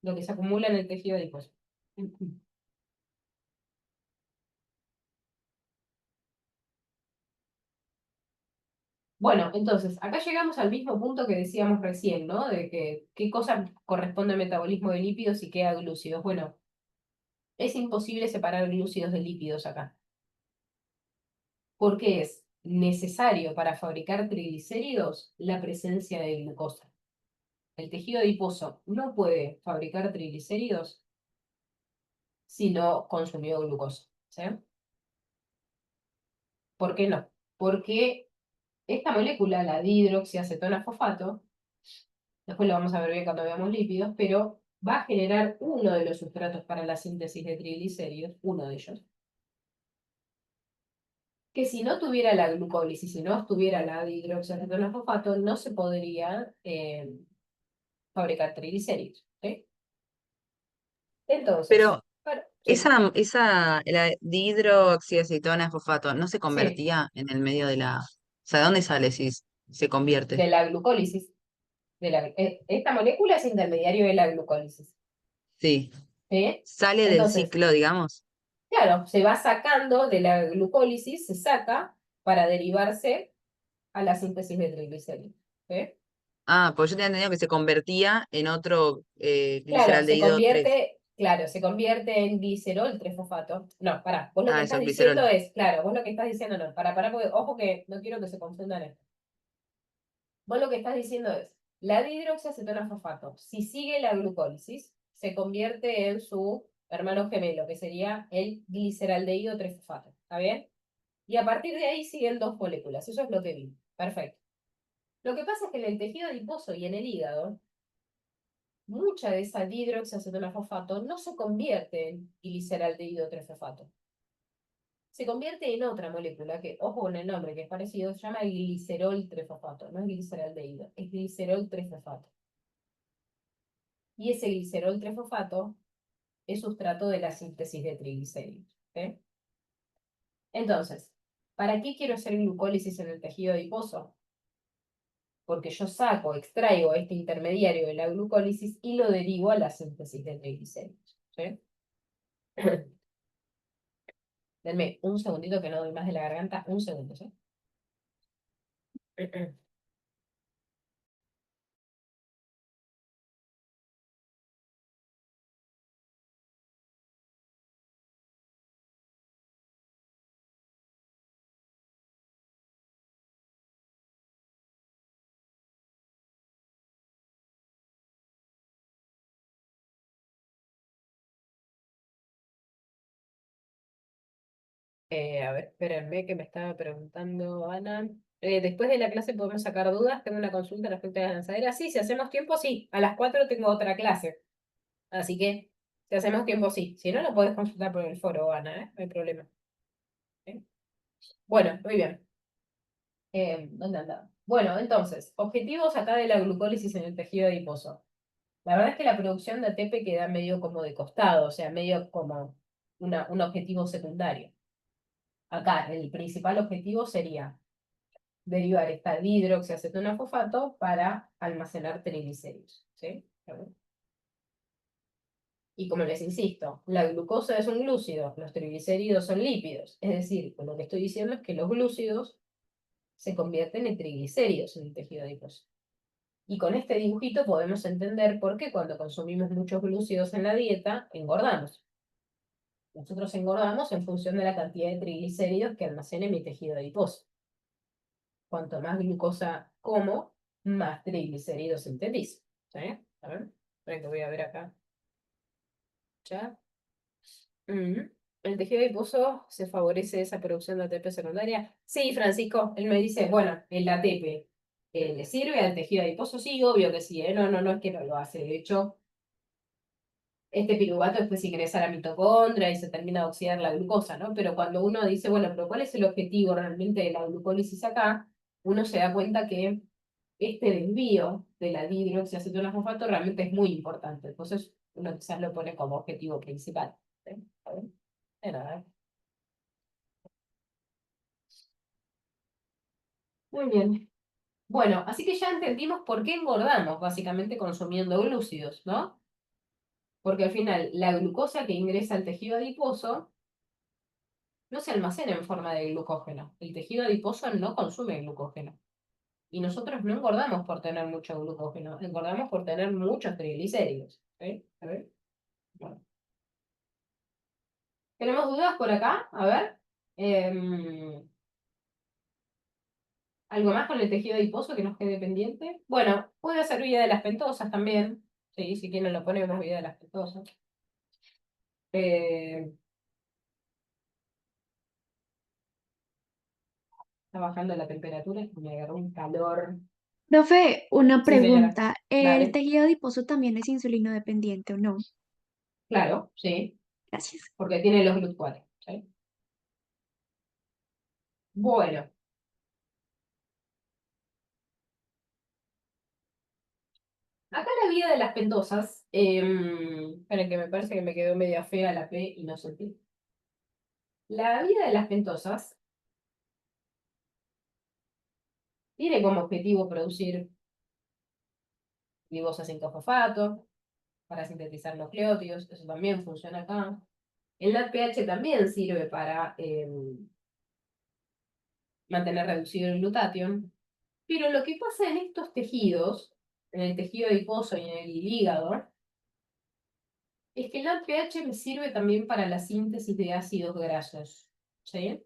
lo que se acumula en el tejido adiposo. Bueno, entonces, acá llegamos al mismo punto que decíamos recién, ¿no? De que qué cosa corresponde al metabolismo de lípidos y qué a glúcidos. Bueno, es imposible separar glúcidos de lípidos acá, porque es necesario para fabricar triglicéridos la presencia de glucosa. El tejido adiposo no puede fabricar triglicéridos si no consumió glucosa, ¿sí? ¿Por qué no? Porque esta molécula, la dihidroxiacetona-fosfato, después lo vamos a ver bien cuando veamos lípidos, pero va a generar uno de los sustratos para la síntesis de triglicéridos, uno de ellos, que si no tuviera la glucólisis, si no estuviera la dihidroxiacetona-fosfato, no se podría fabricar triglicéridos, ¿sí? Entonces, Pero sí, la dihidroxiacetona fosfato, ¿no se sí, convertía en el medio de la... O sea, ¿de dónde sale si se convierte? de la glucólisis, esta molécula es intermediario de la glucólisis, Sí. ¿sí? Sale del Entonces, ciclo, digamos. claro, se va sacando de la glucólisis, se saca para derivarse a la síntesis de triglicéridos, ¿sí? Ah, pues yo tenía entendido que se convertía en otro Claro, gliceraldehído 3. se convierte en glicerol 3-fosfato. No, pará, vos lo que Ah, eso estás es diciendo glicerol. es, claro, vos lo que estás diciendo no, pará, porque, ojo que no quiero que se confundan esto. Vos lo que estás diciendo es, la dihidroxiacetona-fosfato, si sigue la glucólisis, se convierte en su hermano gemelo, que sería el gliceraldehído 3-fosfato, ¿está bien? Y a partir de ahí siguen dos moléculas, eso es lo que vi. Perfecto. Lo que pasa es que en el tejido adiposo y en el hígado, mucha de esa dihidroxiacetona-fosfato no se convierte en gliceraldehído 3-fosfato. Se convierte en otra molécula que, ojo con el nombre, que es parecido, se llama glicerol 3-fosfato. No es gliceraldehído, es glicerol 3-fosfato. Y ese glicerol 3-fosfato es sustrato de la síntesis de triglicéridos. ¿Sí? Entonces, ¿para qué quiero hacer glucólisis en el tejido adiposo? Porque yo extraigo este intermediario de la glucólisis y lo derivo a la síntesis de triglicéridos. ¿Sí? Denme un segundito que no doy más de la garganta, un segundo, ¿sí? A ver, espérenme que me estaba preguntando Ana. Después de la clase podemos sacar dudas, tengo una consulta respecto a las lanzaderas. Sí, si hacemos tiempo, sí. A las 4 tengo otra clase. Así que, si hacemos tiempo, sí. Si no, lo podés consultar por el foro, Ana, ¿eh? No hay problema. ¿Eh? Bueno, muy bien. ¿Dónde andaba? Bueno, entonces, objetivos acá de la glucólisis en el tejido adiposo. La verdad es que la producción de ATP queda medio como de costado, o sea, medio como un objetivo secundario. Acá, el principal objetivo sería derivar esta dihidroxiacetona-fosfato para almacenar triglicéridos, ¿sí? Y como les insisto, la glucosa es un glúcido, los triglicéridos son lípidos. Es decir, lo que estoy diciendo es que los glúcidos se convierten en triglicéridos en el tejido adiposo. Y con este dibujito podemos entender por qué cuando consumimos muchos glúcidos en la dieta, engordamos. Nosotros engordamos en función de la cantidad de triglicéridos que almacene mi tejido adiposo. Cuanto más glucosa como, más triglicéridos sintetizo. ¿Sí? A ver, espera que voy a ver acá. Ya. ¿El tejido adiposo se favorece esa producción de ATP secundaria? Sí, Francisco, él me dice, bueno, el ATP ¿le sirve al tejido adiposo? Sí, obvio que sí, ¿eh? No, es que no lo hace. De hecho, Este piruvato después ingresa a la mitocondria y se termina de oxidar la glucosa, ¿no? Pero cuando uno dice, bueno, pero ¿cuál es el objetivo realmente de la glucólisis acá? Uno se da cuenta que este desvío de la dihidroxiacetona-fosfato realmente es muy importante. Entonces, uno quizás lo pone como objetivo principal. ¿Sí? ¿Está bien? De nada. Muy bien. Bueno, así que ya entendimos por qué engordamos, básicamente consumiendo glúcidos, ¿no? Porque al final la glucosa que ingresa al tejido adiposo no se almacena en forma de glucógeno. El tejido adiposo no consume glucógeno. Y nosotros no engordamos por tener mucho glucógeno, engordamos por tener muchos triglicéridos. ¿Sí? A ver. Bueno. ¿Tenemos dudas por acá? A ver. ¿Algo más con el tejido adiposo que nos quede pendiente? Bueno, puede hacer vida de las pentosas también. Sí, si quieren lo ponemos vida de las pentosas. Eh, Está bajando la temperatura, me agarró un calor. Profe, una Sí, señora. pregunta. ¿El Dale. tejido adiposo también es insulino dependiente o no? Claro, sí, Gracias. porque tiene los GLUT4. ¿Sí? Bueno, acá la vida de las pentosas. Esperen que me parece que me quedó media fea la P y no sentí. La vida de las pentosas tiene como objetivo producir glibosa 5-fosfato para sintetizar nucleótidos, eso también funciona acá. El NADPH también sirve para mantener reducido el glutatión, pero lo que pasa en estos tejidos, en el tejido adiposo y en el hígado, es que el NADPH me sirve también para la síntesis de ácidos grasos, ¿sí?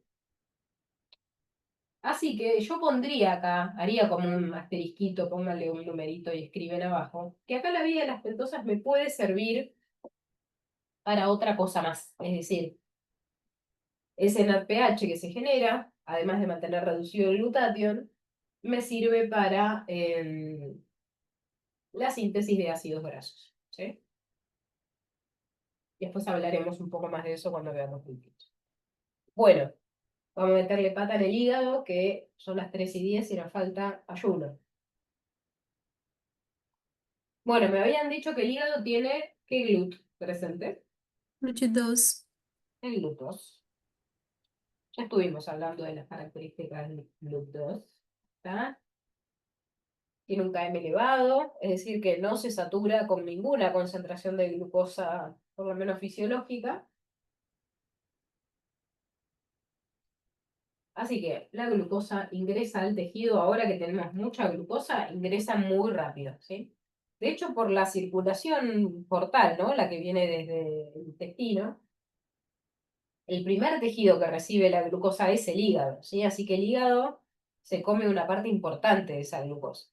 Así que yo pondría acá, haría como un asterisquito, póngale un numerito y escriben abajo, que acá la vida de las pentosas me puede servir para otra cosa más. Es decir, ese NADPH que se genera, además de mantener reducido el glutatión, me sirve para la síntesis de ácidos grasos. ¿Sí? Y después hablaremos un poco más de eso cuando veamos lípidos. Bueno, vamos a meterle pata en el hígado, que son las 3:10 y nos falta ayuno. Bueno, me habían dicho que el hígado tiene, ¿qué GLUT presente? GLUT2. El GLUT2. Ya estuvimos hablando de las características del GLUT2. ¿Está? Tiene un KM elevado, es decir, que no se satura con ninguna concentración de glucosa, por lo menos fisiológica. Así que la glucosa ingresa al tejido, ahora que tenemos mucha glucosa, ingresa muy rápido, ¿sí? De hecho, por la circulación portal, ¿no? La que viene desde el intestino, el primer tejido que recibe la glucosa es el hígado, ¿sí? Así que el hígado se come una parte importante de esa glucosa.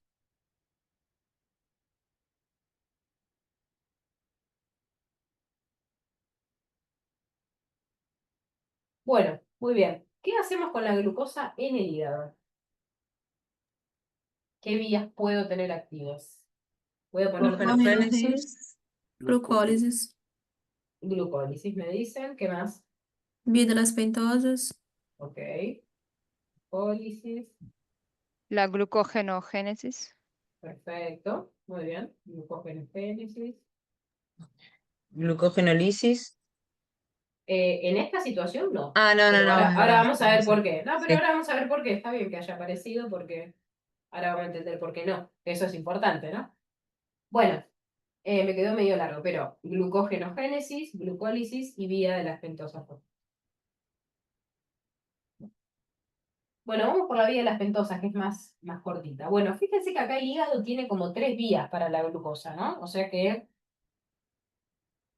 Bueno, muy bien. ¿Qué hacemos con la glucosa en el hígado? ¿Qué vías puedo tener activas? Voy a poner Glucogenogénesis. Glucólisis. glucólisis, me dicen. ¿Qué más? Vida de las pentosas. Ok. Glucólisis. La glucogenogénesis. Perfecto. Muy bien. Glucogenogénesis. Glucogenolisis. En esta situación no. Ah, no, no, Pero no. ahora vamos a ver Sí. por qué. No, pero Sí. ahora vamos a ver por qué. Está bien que haya aparecido porque ahora vamos a entender por qué no. Eso es importante, ¿no? Bueno, me quedó medio largo, pero glucogenogénesis, glucólisis y vía de las pentosas. Bueno, vamos por la vía de las pentosas, que es más cortita. Bueno, fíjense que acá el hígado tiene como 3 vías para la glucosa, ¿no? O sea que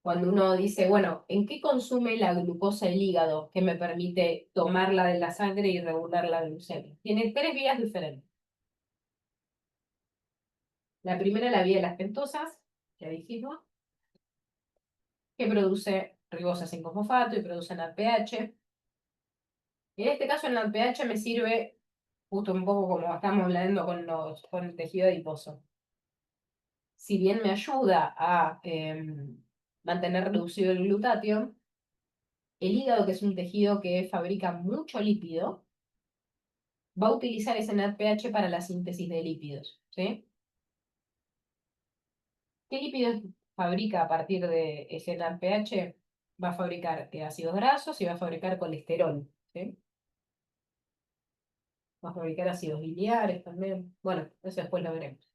cuando uno dice, bueno, ¿en qué consume la glucosa el hígado que me permite tomarla de la sangre y regular la glucemia? Tiene 3 vías diferentes. La primera, la vía de las pentosas, ya dijimos, que produce ribosa 5-fosfato y produce NADPH. En este caso, el NADPH me sirve justo un poco como estamos hablando con el tejido adiposo. Si bien me ayuda a mantener reducido el glutatión. El hígado, que es un tejido que fabrica mucho lípido, va a utilizar ese NADPH para la síntesis de lípidos, ¿sí? ¿Qué lípidos fabrica a partir de ese NADPH? Va a fabricar ácidos grasos y va a fabricar colesterol, ¿sí? Va a fabricar ácidos biliares también. Bueno, eso después lo veremos.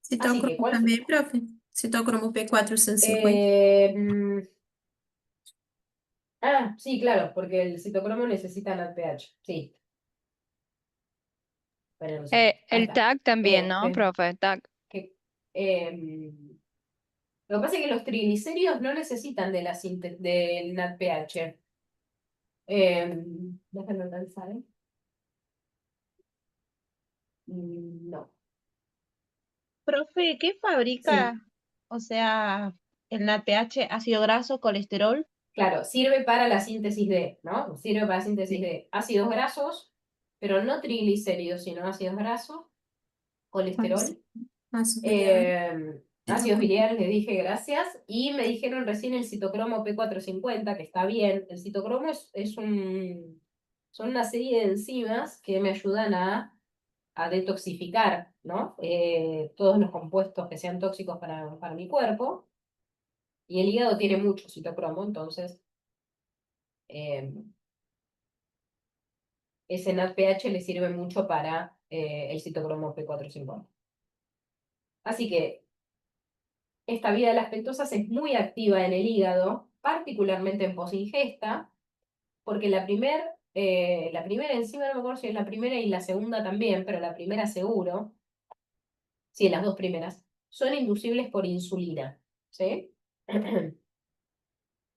Así que, Citocromo ¿cuál fue? também, profe? Citocromo P450. Sí, claro, porque el citocromo necesita NADPH, sí. Pero no sé. Ahí El está. TAC también, ¿no, Sí, profe? TAC. que, lo que pasa es que los triglicéridos no necesitan de del NADPH. Déjenme pensar, ¿eh? No. Profe, ¿qué Sí, fabrica? O sea, el NADPH, ácido graso, colesterol. claro, sirve para la síntesis de, ¿no? Sirve para la síntesis de ácidos grasos, pero no triglicéridos, sino ácidos grasos, colesterol, Ácido biliar. ácidos biliares, les dije gracias, y me dijeron recién el citocromo P450, que está bien. El citocromo son una serie de enzimas que me ayudan a detoxificar, ¿no? Todos los compuestos que sean tóxicos para mi cuerpo, y el hígado tiene mucho citocromo, entonces eh, ese NADPH le sirve mucho para el citocromo P450. Así que esta vía de las pentosas es muy activa en el hígado, particularmente en posingesta, porque la primera enzima, no me acuerdo si es la primera y la segunda también, pero la primera seguro, sí, las dos primeras, son inducibles por insulina, ¿sí?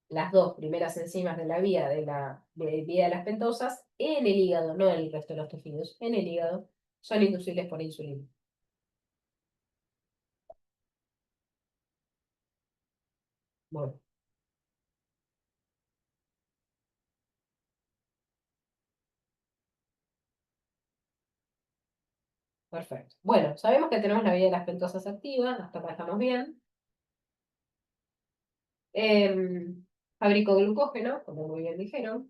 Las dos primeras enzimas de la vía de las pentosas en el hígado, no en el resto de los tejidos, en el hígado, son inducibles por insulina. Bueno, perfecto. Bueno, sabemos que tenemos la vía de las pentosas activa, hasta acá estamos bien. Fabrico glucógeno, como muy bien dijeron.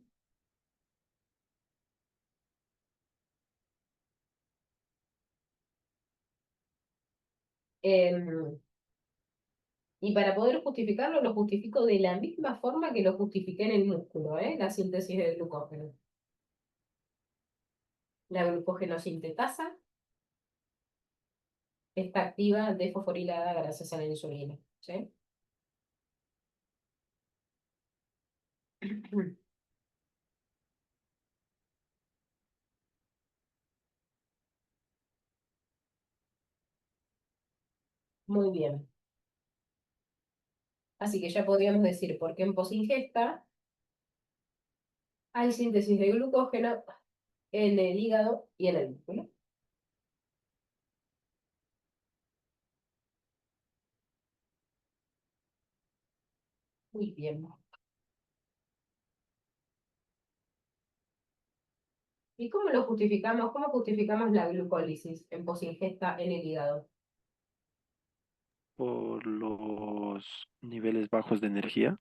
Y para poder justificarlo, lo justifico de la misma forma que lo justifiqué en el músculo, la síntesis del glucógeno. La glucógeno sintetasa está activa desfosforilada gracias a la insulina, ¿sí? Muy bien. Así que ya podríamos decir por qué en posingesta hay síntesis de glucógeno en el hígado y en el músculo. Muy bien. ¿Y cómo lo justificamos? ¿Cómo justificamos la glucólisis en posingesta en el hígado? Por los niveles bajos de energía.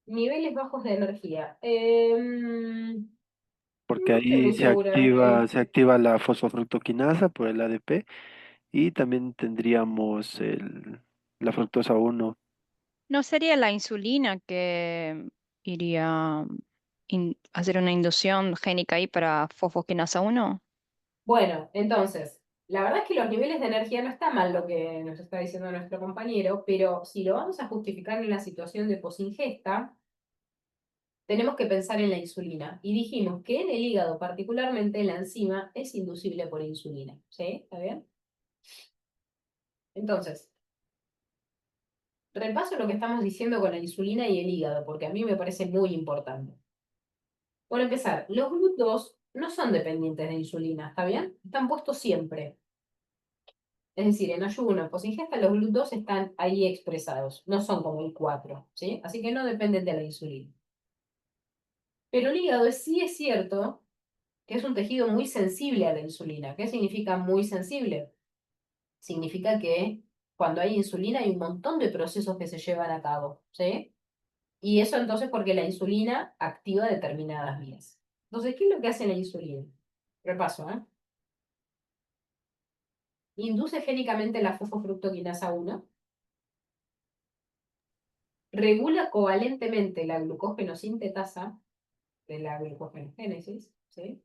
Niveles bajos de energía. Porque No estoy ahí muy segura. se activa la fosfofructoquinasa por el ADP y también tendríamos la fructosa 1. ¿No sería la insulina que iría a hacer una inducción génica ahí para fosfoquinasa 1? Bueno, entonces, la verdad es que los niveles de energía no está mal lo que nos está diciendo nuestro compañero, pero si lo vamos a justificar en la situación de posingesta, tenemos que pensar en la insulina. Y dijimos que en el hígado particularmente la enzima es inducible por insulina. ¿Sí? ¿Está bien? Entonces, repaso lo que estamos diciendo con la insulina y el hígado, porque a mí me parece muy importante. Por empezar, los GLUT2 no son dependientes de insulina, ¿está bien? Están puestos siempre. Es decir, en ayuno, en posingesta, los GLUT2 están ahí expresados, no son como el 4, ¿sí? Así que no dependen de la insulina. Pero el hígado sí es cierto que es un tejido muy sensible a la insulina. ¿Qué significa muy sensible? Significa que Cuando hay insulina hay un montón de procesos que se llevan a cabo, ¿sí? Y eso entonces porque la insulina activa determinadas vías. Entonces, ¿qué es lo que hace la insulina? Repaso, ¿eh? Induce génicamente la fosfofructoquinasa 1, regula covalentemente la glucógeno sintetasa de la glucogenogénesis, ¿sí?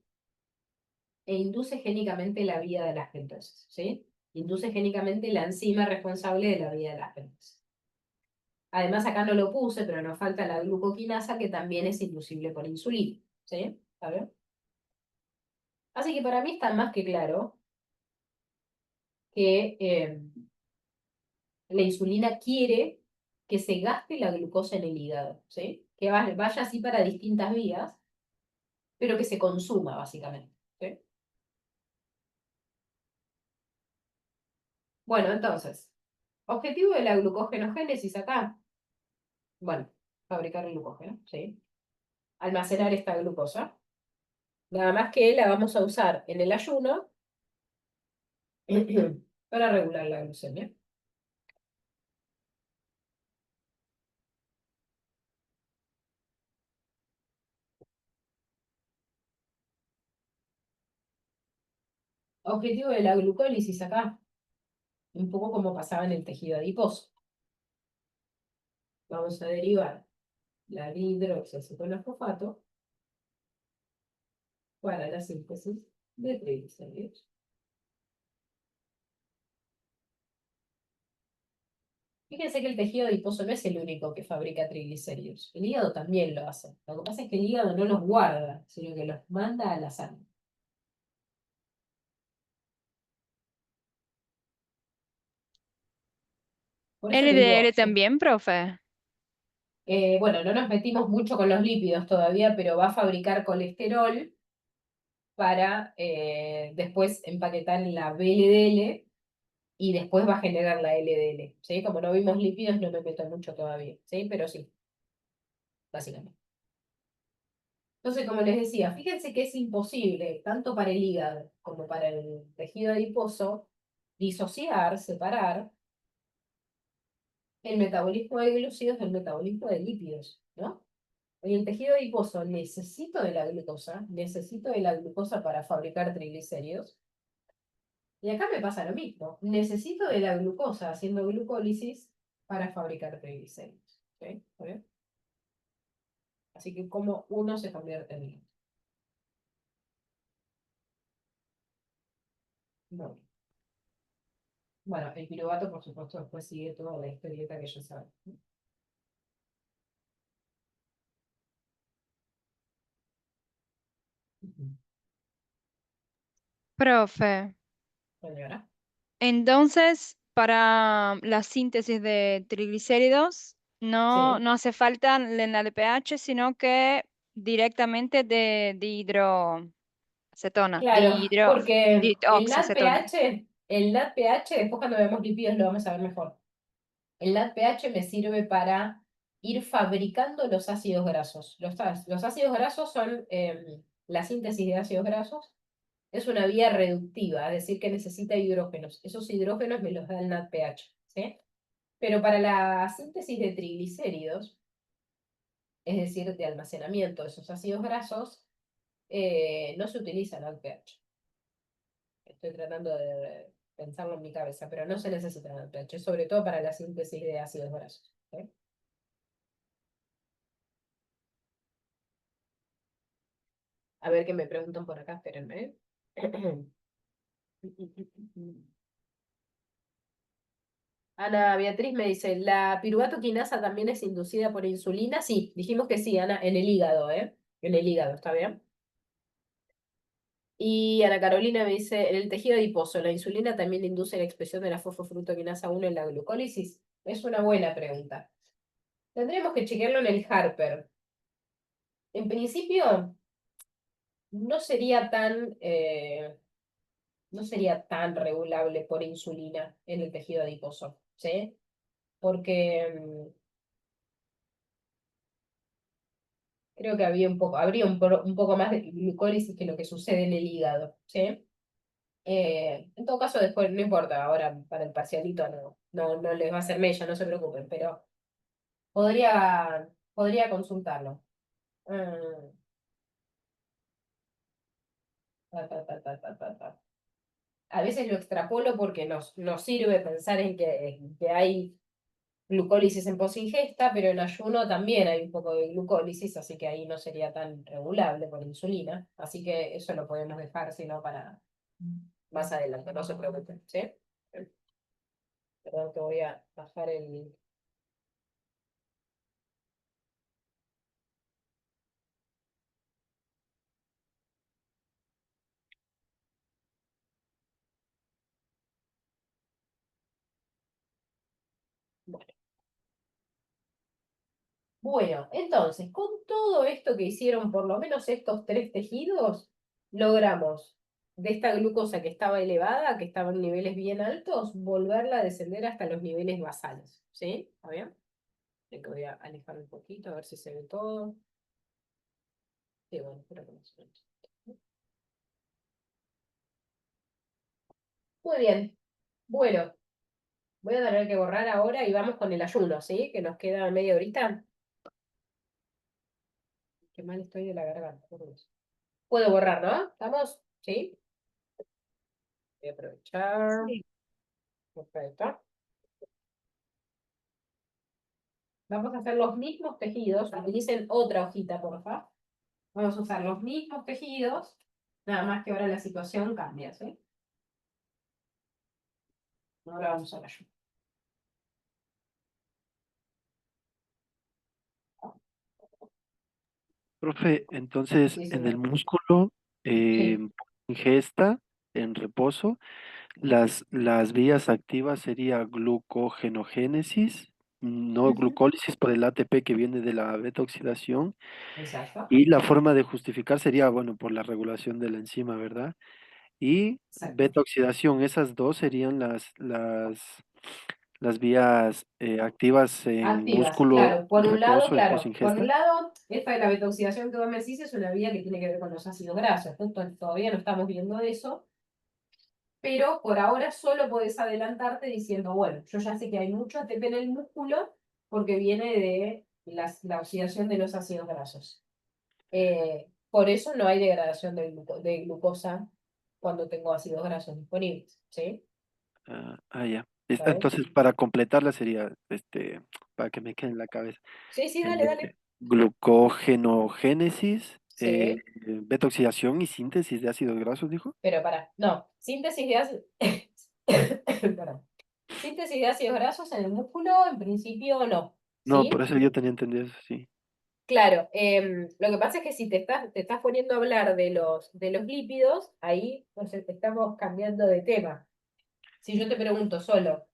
E induce génicamente la vía de las pentosis, ¿sí? Induce génicamente la enzima responsable de la vía de las pentosis. Además, acá no lo puse, pero nos falta la glucoquinasa, que también es inducible por insulina, ¿sí? ¿Está bien? Así que para mí está más que claro que la insulina quiere que se gaste la glucosa en el hígado, ¿sí? Que vaya así para distintas vías, pero que se consuma, básicamente, ¿sí? Bueno, entonces, objetivo de la glucogenogénesis acá, bueno, fabricar el glucógeno, ¿sí? Almacenar esta glucosa. Nada más que la vamos a usar en el ayuno para regular la glucemia. Objetivo de la glucólisis acá, un poco como pasaba en el tejido adiposo. Vamos a derivar la dihidroxiacetolosfofato para la síntesis de triglicéridos. Fíjense que el tejido adiposo no es el único que fabrica triglicéridos. El hígado también lo hace. Lo que pasa es que el hígado no los guarda, sino que los manda a la sangre. Por eso le LDL digo, también, profe. bueno, no nos metimos mucho con los lípidos todavía, pero va a fabricar colesterol para después empaquetar en la VLDL y después va a generar la LDL, ¿sí? Como no vimos lípidos, no me meto mucho todavía, ¿sí? Pero sí, básicamente. Entonces, como les decía, fíjense que es imposible, tanto para el hígado como para el tejido adiposo, disociar, separar el metabolismo de glúcidos del metabolismo de lípidos, ¿no? En el tejido adiposo necesito de la glucosa para fabricar triglicéridos. Y acá me pasa lo mismo. Necesito de la glucosa haciendo glucólisis para fabricar triglicéridos. ¿Ok? ¿Está bien? Así que como uno se convierte en el otro. Bueno, bueno, el piruvato, por supuesto, después sigue toda la historieta que ya saben. Profe, Señora. entonces para la síntesis de triglicéridos no, Sí. no hace falta en la DPH, sino que directamente de dihidroacetona, Claro, porque dihidroxiacetona. el NADPH, después cuando veamos lípidos lo vamos a ver mejor. El NADPH me sirve para ir fabricando los ácidos grasos. Los ácidos grasos son la síntesis de ácidos grasos. Es una vía reductiva, es decir, que necesita hidrógenos. Esos hidrógenos me los da el NADPH, ¿sí? Pero para la síntesis de triglicéridos, es decir, de almacenamiento de esos ácidos grasos, no se utiliza NADPH. Estoy tratando de pensarlo en mi cabeza, pero no se necesita NADPH, sobre todo para la síntesis de ácidos grasos, ¿sí? A ver qué me preguntan por acá, espérenme. Ana Beatriz me dice, ¿la piruvato quinasa también es inducida por insulina? Sí, dijimos que sí, Ana, en el hígado, ¿eh? En el hígado, ¿está bien? Y Ana Carolina me dice, en el tejido adiposo, ¿la insulina también induce la expresión de la fosfofructoquinasa 1 en la glucólisis? Es una buena pregunta. Tendremos que chequearlo en el Harper. En principio, no sería tan regulable por insulina en el tejido adiposo, ¿sí? Porque creo que habría un poco más de glucólisis que lo que sucede en el hígado, ¿sí? En todo caso, después no importa, ahora para el parcialito no les va a hacer mella, no se preocupen, pero podría consultarlo. Mm, ta. A veces lo extrapolo porque nos sirve pensar en que hay glucólisis en posingesta, pero en ayuno también hay un poco de glucólisis, así que ahí no sería tan regulable por insulina. Así que eso lo podemos dejar, sino para más adelante, no se preocupen, ¿sí? Perdón que voy a bajar el... Bueno. Bueno, entonces, con todo esto que hicieron, por lo menos estos 3 tejidos, logramos de esta glucosa que estaba elevada, que estaba en niveles bien altos, volverla a descender hasta los niveles basales. ¿Sí? ¿Está bien? Así que voy a alejar un poquito, a ver si se ve todo. Sí, bueno, espero que no se vea. Muy bien. Bueno, voy a tener que borrar ahora y vamos con el ayuno, ¿sí? Que nos queda media horita. Qué mal estoy de la garganta. Por Dios. Puedo borrar, ¿no? ¿Estamos? ¿Sí? Voy a aprovechar. Sí. Perfecto. Vamos a hacer los mismos tejidos. Utilicen otra hojita, porfa. Vamos a usar los mismos tejidos. Nada más que ahora la situación cambia, ¿sí? Ahora vamos a la ayuno. Profe, entonces Sí, en el señor. músculo, Sí. ingesta, en reposo, las vías activas sería glucogenogénesis, no Ujú. glucólisis por el ATP que viene de la beta oxidación, Exacto. y la forma de justificar sería, bueno, por la regulación de la enzima, ¿verdad? Y Exacto. beta oxidación, esas dos serían las vías activas en Activas, músculo claro. en Por un lado, reposo, en claro. Por un posingesta. lado, esta de la betoxidación que vos me decís es una vía que tiene que ver con los ácidos grasos. Entonces, todavía no estamos viendo eso. Pero por ahora solo podés adelantarte diciendo, bueno, yo ya sé que hay mucho ATP en el músculo porque viene de la oxidación de los ácidos grasos. Por eso no hay degradación de glucosa cuando tengo ácidos grasos disponibles, ¿sí? Ya. ¿Está bien? Entonces, para completarla sería, para que me quede en la cabeza, Sí, sí, dale, eh, dale. glucogenogénesis, Sí, beta oxidación y síntesis de ácidos grasos, dijo. pero para, no, síntesis de ácidos, perdón. Síntesis de ácidos grasos en el músculo, en principio no, No, por ¿sí? eso yo tenía entendido eso, sí. Claro, lo que pasa es que si te estás poniendo a hablar de los lípidos, ahí entonces estamos cambiando de tema. Si yo te pregunto solo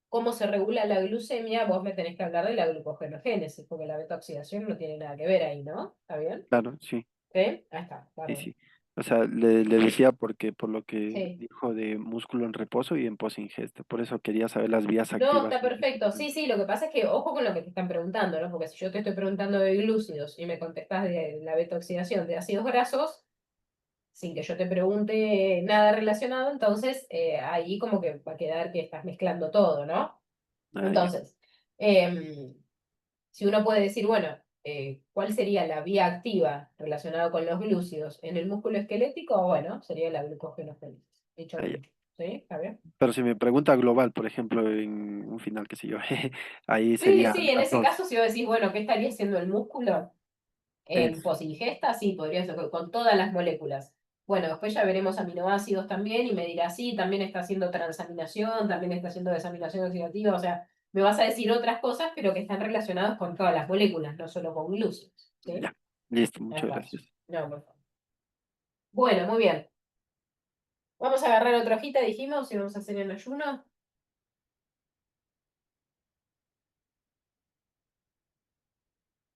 cómo se regula la glucemia, vos me tenés que hablar de la glucogenogénesis, porque la beta-oxidación no tiene nada que ver ahí, ¿no? ¿Está bien? Claro, sí, ¿Sí? Ahí está, sí, bárbaro. sí. O sea, le decía porque por lo que Sí. dijo de músculo en reposo y en posingesta. Por eso quería saber las vías No, activas está en este perfecto. Sí, momento. sí, lo que pasa es que ojo con lo que te están preguntando, ¿no? Porque si yo te estoy preguntando de glúcidos y me contestás de la beta-oxidación de ácidos grasos, sin que yo te pregunte nada relacionado, entonces ahí como que va a quedar que estás mezclando todo, ¿no? Ya. Entonces, em, si uno puede decir, bueno, ¿cuál sería la vía activa relacionada con los glúcidos en el músculo esquelético? Bueno, sería la glucogenogénesis, dicho Ya. limpio. ¿Sí? ¿Está bien? Pero si me pregunta global, por ejemplo, en un final, qué sé yo, ahí Sí, sería sí, en las ese dos. caso, si vos decís, bueno, ¿qué estaría haciendo el músculo en Eso. posingesta? Sí, podría ser con todas las moléculas. Bueno, después ya veremos aminoácidos también y me dirá, sí, también está haciendo transaminación, también está haciendo desaminación oxidativa, o sea, me vas a decir otras cosas, pero que están relacionadas con todas las moléculas, no solo con glúcidos. ¿Sí? Ya. Listo, Nada muchas más. gracias. No, por favor. Bueno, muy bien. Vamos a agarrar otra hojita, dijimos, y vamos a hacer el ayuno.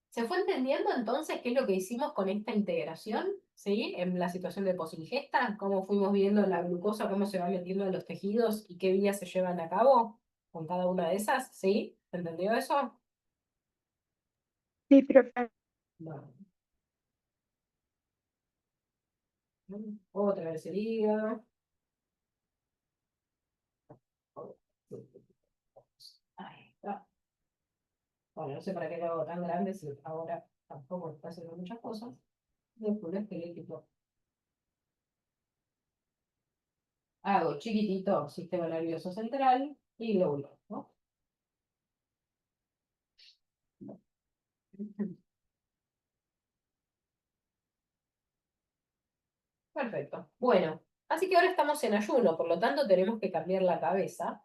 ¿Se fue entendiendo entonces qué es lo que hicimos con esta integración? ¿Sí? En la situación de posingesta, cómo fuimos viendo la glucosa, cómo se va metiendo en los tejidos y qué vías se llevan a cabo con cada una de esas. ¿Sí? ¿Se entendió eso? Sí, profe. Bueno. Otra vez el hígado. Bueno, no sé para qué lo hago tan grande si ahora tampoco está haciendo muchas cosas. Músculo esquelético. Hago chiquitito sistema nervioso central y glóbulo, ¿no? Perfecto. Bueno, así que ahora estamos en ayuno, por lo tanto tenemos que cambiar la cabeza.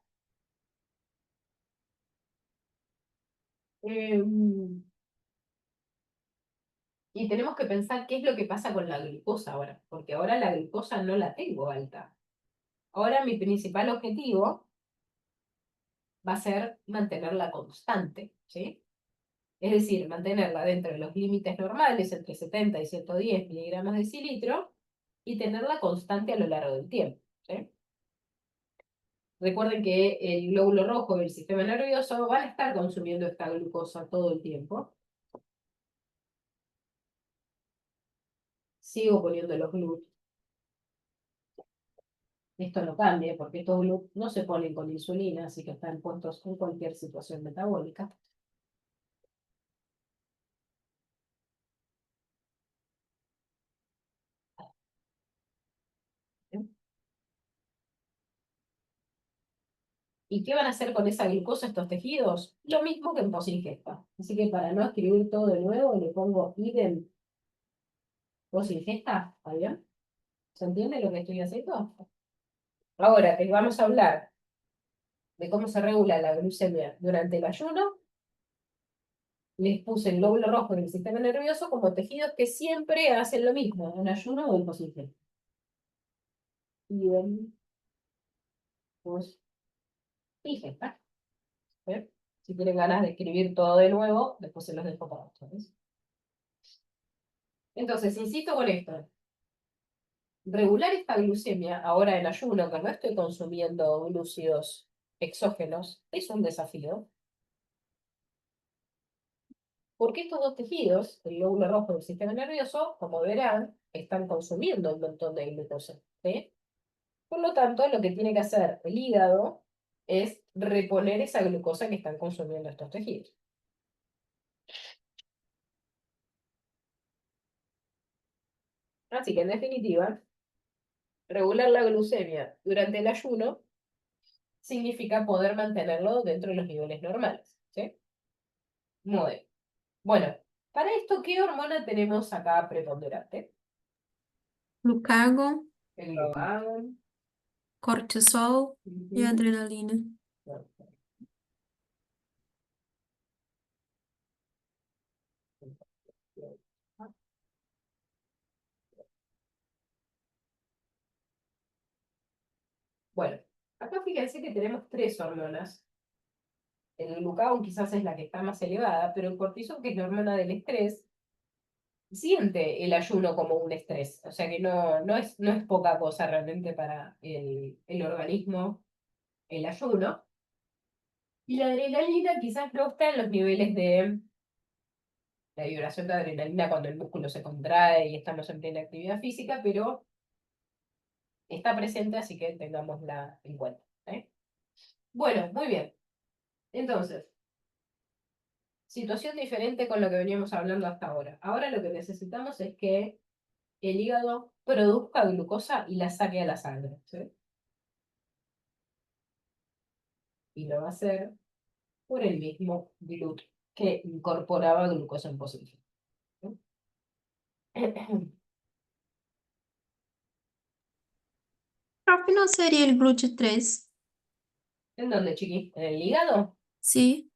Y tenemos que pensar qué es lo que pasa con la glucosa ahora, porque ahora la glucosa no la tengo alta. Ahora mi principal objetivo va a ser mantenerla constante, ¿sí? Es decir, mantenerla dentro de los límites normales, entre 70 y 110 miligramos de decilitro, y tenerla constante a lo largo del tiempo, ¿sí? Recuerden que el glóbulo rojo del sistema nervioso van a estar consumiendo esta glucosa todo el tiempo. Sigo poniendo los GLUT. Esto no cambia porque estos GLUT no se ponen con insulina, así que están puestos en cualquier situación metabólica. ¿Y qué van a hacer con esa glucosa estos tejidos? Lo mismo que en posingesta. Así que para no escribir todo de nuevo, le pongo idem posingesta. ¿Está bien? ¿Se entiende lo que estoy haciendo? Ahora que vamos a hablar de cómo se regula la glucemia durante el ayuno, les puse el glóbulo rojo del sistema nervioso como tejidos que siempre hacen lo mismo, en ayuno o en posingesta. Idem posingesta. ¿Ven? Si tienen ganas de escribir todo de nuevo, después se los dejo para ustedes. Entonces, insisto con esto. Regular esta glucemia ahora en ayuno, que no estoy consumiendo glúcidos exógenos, es un desafío. Porque estos dos tejidos, el glóbulo rojo del sistema nervioso, como verán, están consumiendo un montón de glucosa, ¿sí? Por lo tanto, lo que tiene que hacer el hígado es reponer esa glucosa que están consumiendo estos tejidos. Así que, en definitiva, regular la glucemia durante el ayuno significa poder mantenerlo dentro de los niveles normales, ¿sí? Muy bien. Bueno, para esto, ¿qué hormona tenemos acá preponderante? Glucagon, El glucagón. cortisol y Ujú. adrenalina. Bueno, acá fíjense que tenemos tres hormonas. El glucagón quizás es la que está más elevada, pero el cortisol, que es la hormona del estrés, siente el ayuno como un estrés. O sea que no es poca cosa realmente para el organismo el ayuno. Y la adrenalina quizás no está en los niveles de la vibración de adrenalina cuando el músculo se contrae y estamos en plena actividad física, pero está presente, así que tengámosla en cuenta, ¿eh? Bueno, muy bien. Entonces, situación diferente con lo que veníamos hablando hasta ahora. Ahora lo que necesitamos es que el hígado produzca glucosa y la saque a la sangre, ¿sí? Y lo va a hacer por el mismo GLUT que incorporaba glucosa en posición. ¿Sí? Profe, ¿no sería el GLUT3? ¿En dónde, chiqui? ¿En el hígado? Sí,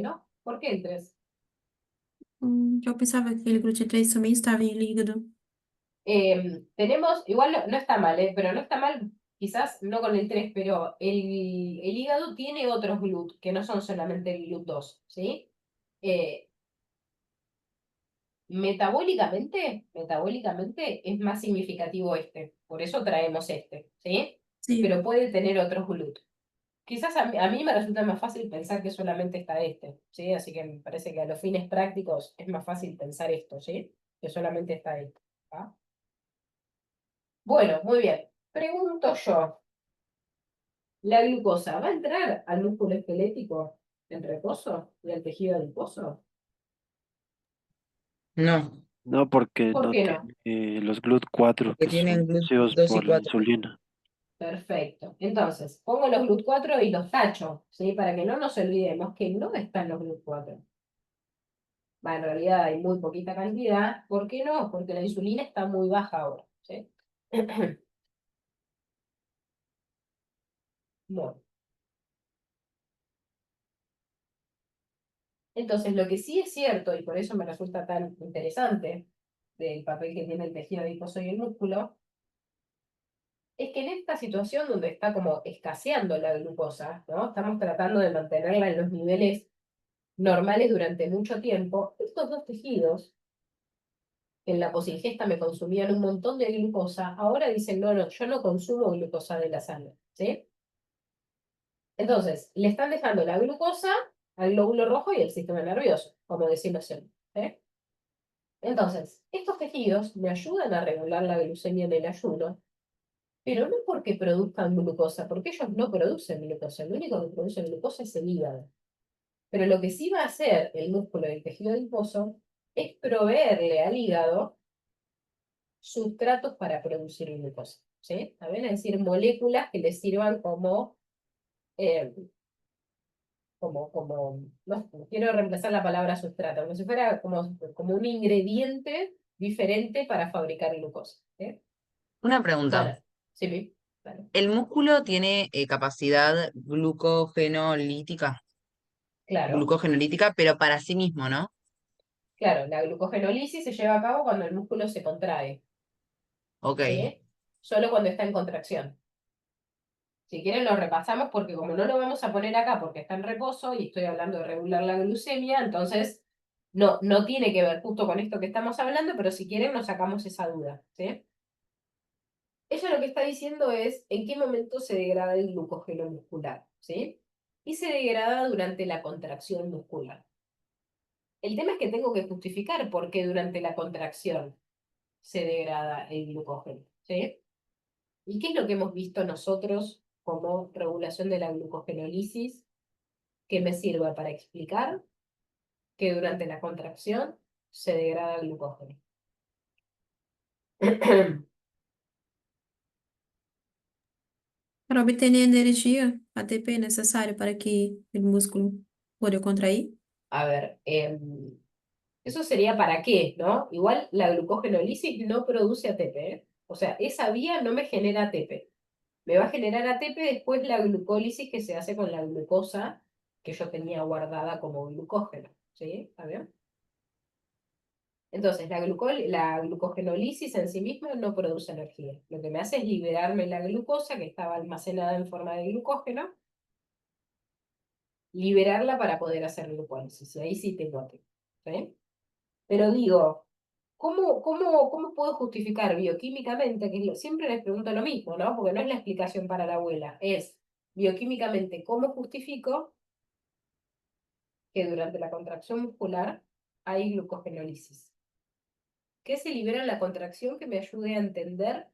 No. ¿Por qué el 3? yo pensaba que el GLUT3 también estaba en el hígado. Tenemos, igual no está mal, pero no está mal, quizás no con el 3, pero el hígado tiene otros GLUT que no son solamente el GLUT2, ¿sí? Eh, metabólicamente es más significativo este, por eso traemos este, ¿sí? Sí, Pero puede tener otros GLUT. Quizás a mí me resulta más fácil pensar que solamente está este, ¿sí? Así que me parece que a los fines prácticos es más fácil pensar esto, ¿sí? Que solamente está este. ¿Ah? Bueno, muy bien. Pregunto yo, ¿la glucosa va a entrar al músculo esquelético en reposo y el tejido adiposo? No, No, porque ¿Por no qué no? tiene los GLUT4 que que son tienen GLUT producidos 2 y por la 4. insulina. Perfecto. Entonces, pongo los GLUT4 y los tacho, ¿sí? Para que no nos olvidemos que no están los GLUT4. Va, en realidad hay muy poquita cantidad. ¿Por qué no? Porque la insulina está muy baja ahora, ¿sí? Bueno, entonces lo que sí es cierto, y por eso me resulta tan interesante del papel que tiene el tejido adiposo y el músculo, es que en esta situación donde está como escaseando la glucosa, ¿no? Estamos tratando de mantenerla en los niveles normales durante mucho tiempo, estos dos tejidos en la posingesta me consumían un montón de glucosa, ahora dicen, no, no, yo no consumo glucosa de la sangre, ¿sí? Entonces, le están dejando la glucosa al glóbulo rojo y al sistema nervioso, como decimos siempre, ¿eh? Entonces, estos tejidos me ayudan a regular la glucemia en el ayuno, pero no porque produzcan glucosa, porque ellos no producen glucosa, lo único que produce glucosa es el hígado. Pero lo que sí va a hacer el músculo del tejido adiposo es proveerle al hígado sustratos para producir glucosa, ¿sí? ¿Saben? Es decir, moléculas que le sirvan eh, no quiero reemplazar la palabra sustrato, como si fuera como un ingrediente diferente para fabricar glucosa, ¿sí? Una pregunta. Bueno, sí, claro. ¿El músculo tiene capacidad glucogenolítica? Claro, Glucogenolítica, pero para sí mismo, ¿no? claro, la glucogenólisis se lleva a cabo cuando el músculo se contrae, Ok. ¿sí? Solo cuando está en contracción. Si quieren lo repasamos porque como no lo vamos a poner acá porque está en reposo y estoy hablando de regular la glucemia, entonces no tiene que ver justo con esto que estamos hablando, pero si quieren nos sacamos esa duda, ¿sí? Ella lo que está diciendo es en qué momento se degrada el glucógeno muscular, ¿sí? Y se degrada durante la contracción muscular. El tema es que tengo que justificar por qué durante la contracción se degrada el glucógeno, ¿sí? ¿Y qué es lo que hemos visto nosotros como regulación de la glucogenólisis que me sirva para explicar que durante la contracción se degrada el glucógeno? Para obtener energia, ATP necessário para que o músculo pueda contrair. A ver, eso sería para qué, ¿no? Igual la glucogenólisis no produce ATP, ¿eh? O sea, esa vía no me genera ATP. Me va a generar ATP después la glucólisis que se hace con la glucosa que yo tenía guardada como glucógeno, ¿sí? ¿Está bien? Entonces, la glucogenólisis en sí misma no produce energía. Lo que me hace es liberarme la glucosa que estaba almacenada en forma de glucógeno, liberarla para poder hacer glucólisis. Y ahí sí tengo ATP, ¿sí? Pero digo, ¿cómo puedo justificar bioquímicamente? Siempre les pregunto lo mismo, ¿no? Porque no es la explicación para la abuela, es bioquímicamente, ¿cómo justifico que durante la contracción muscular hay glucogenólisis? ¿Qué se libera en la contracción que me ayude a entender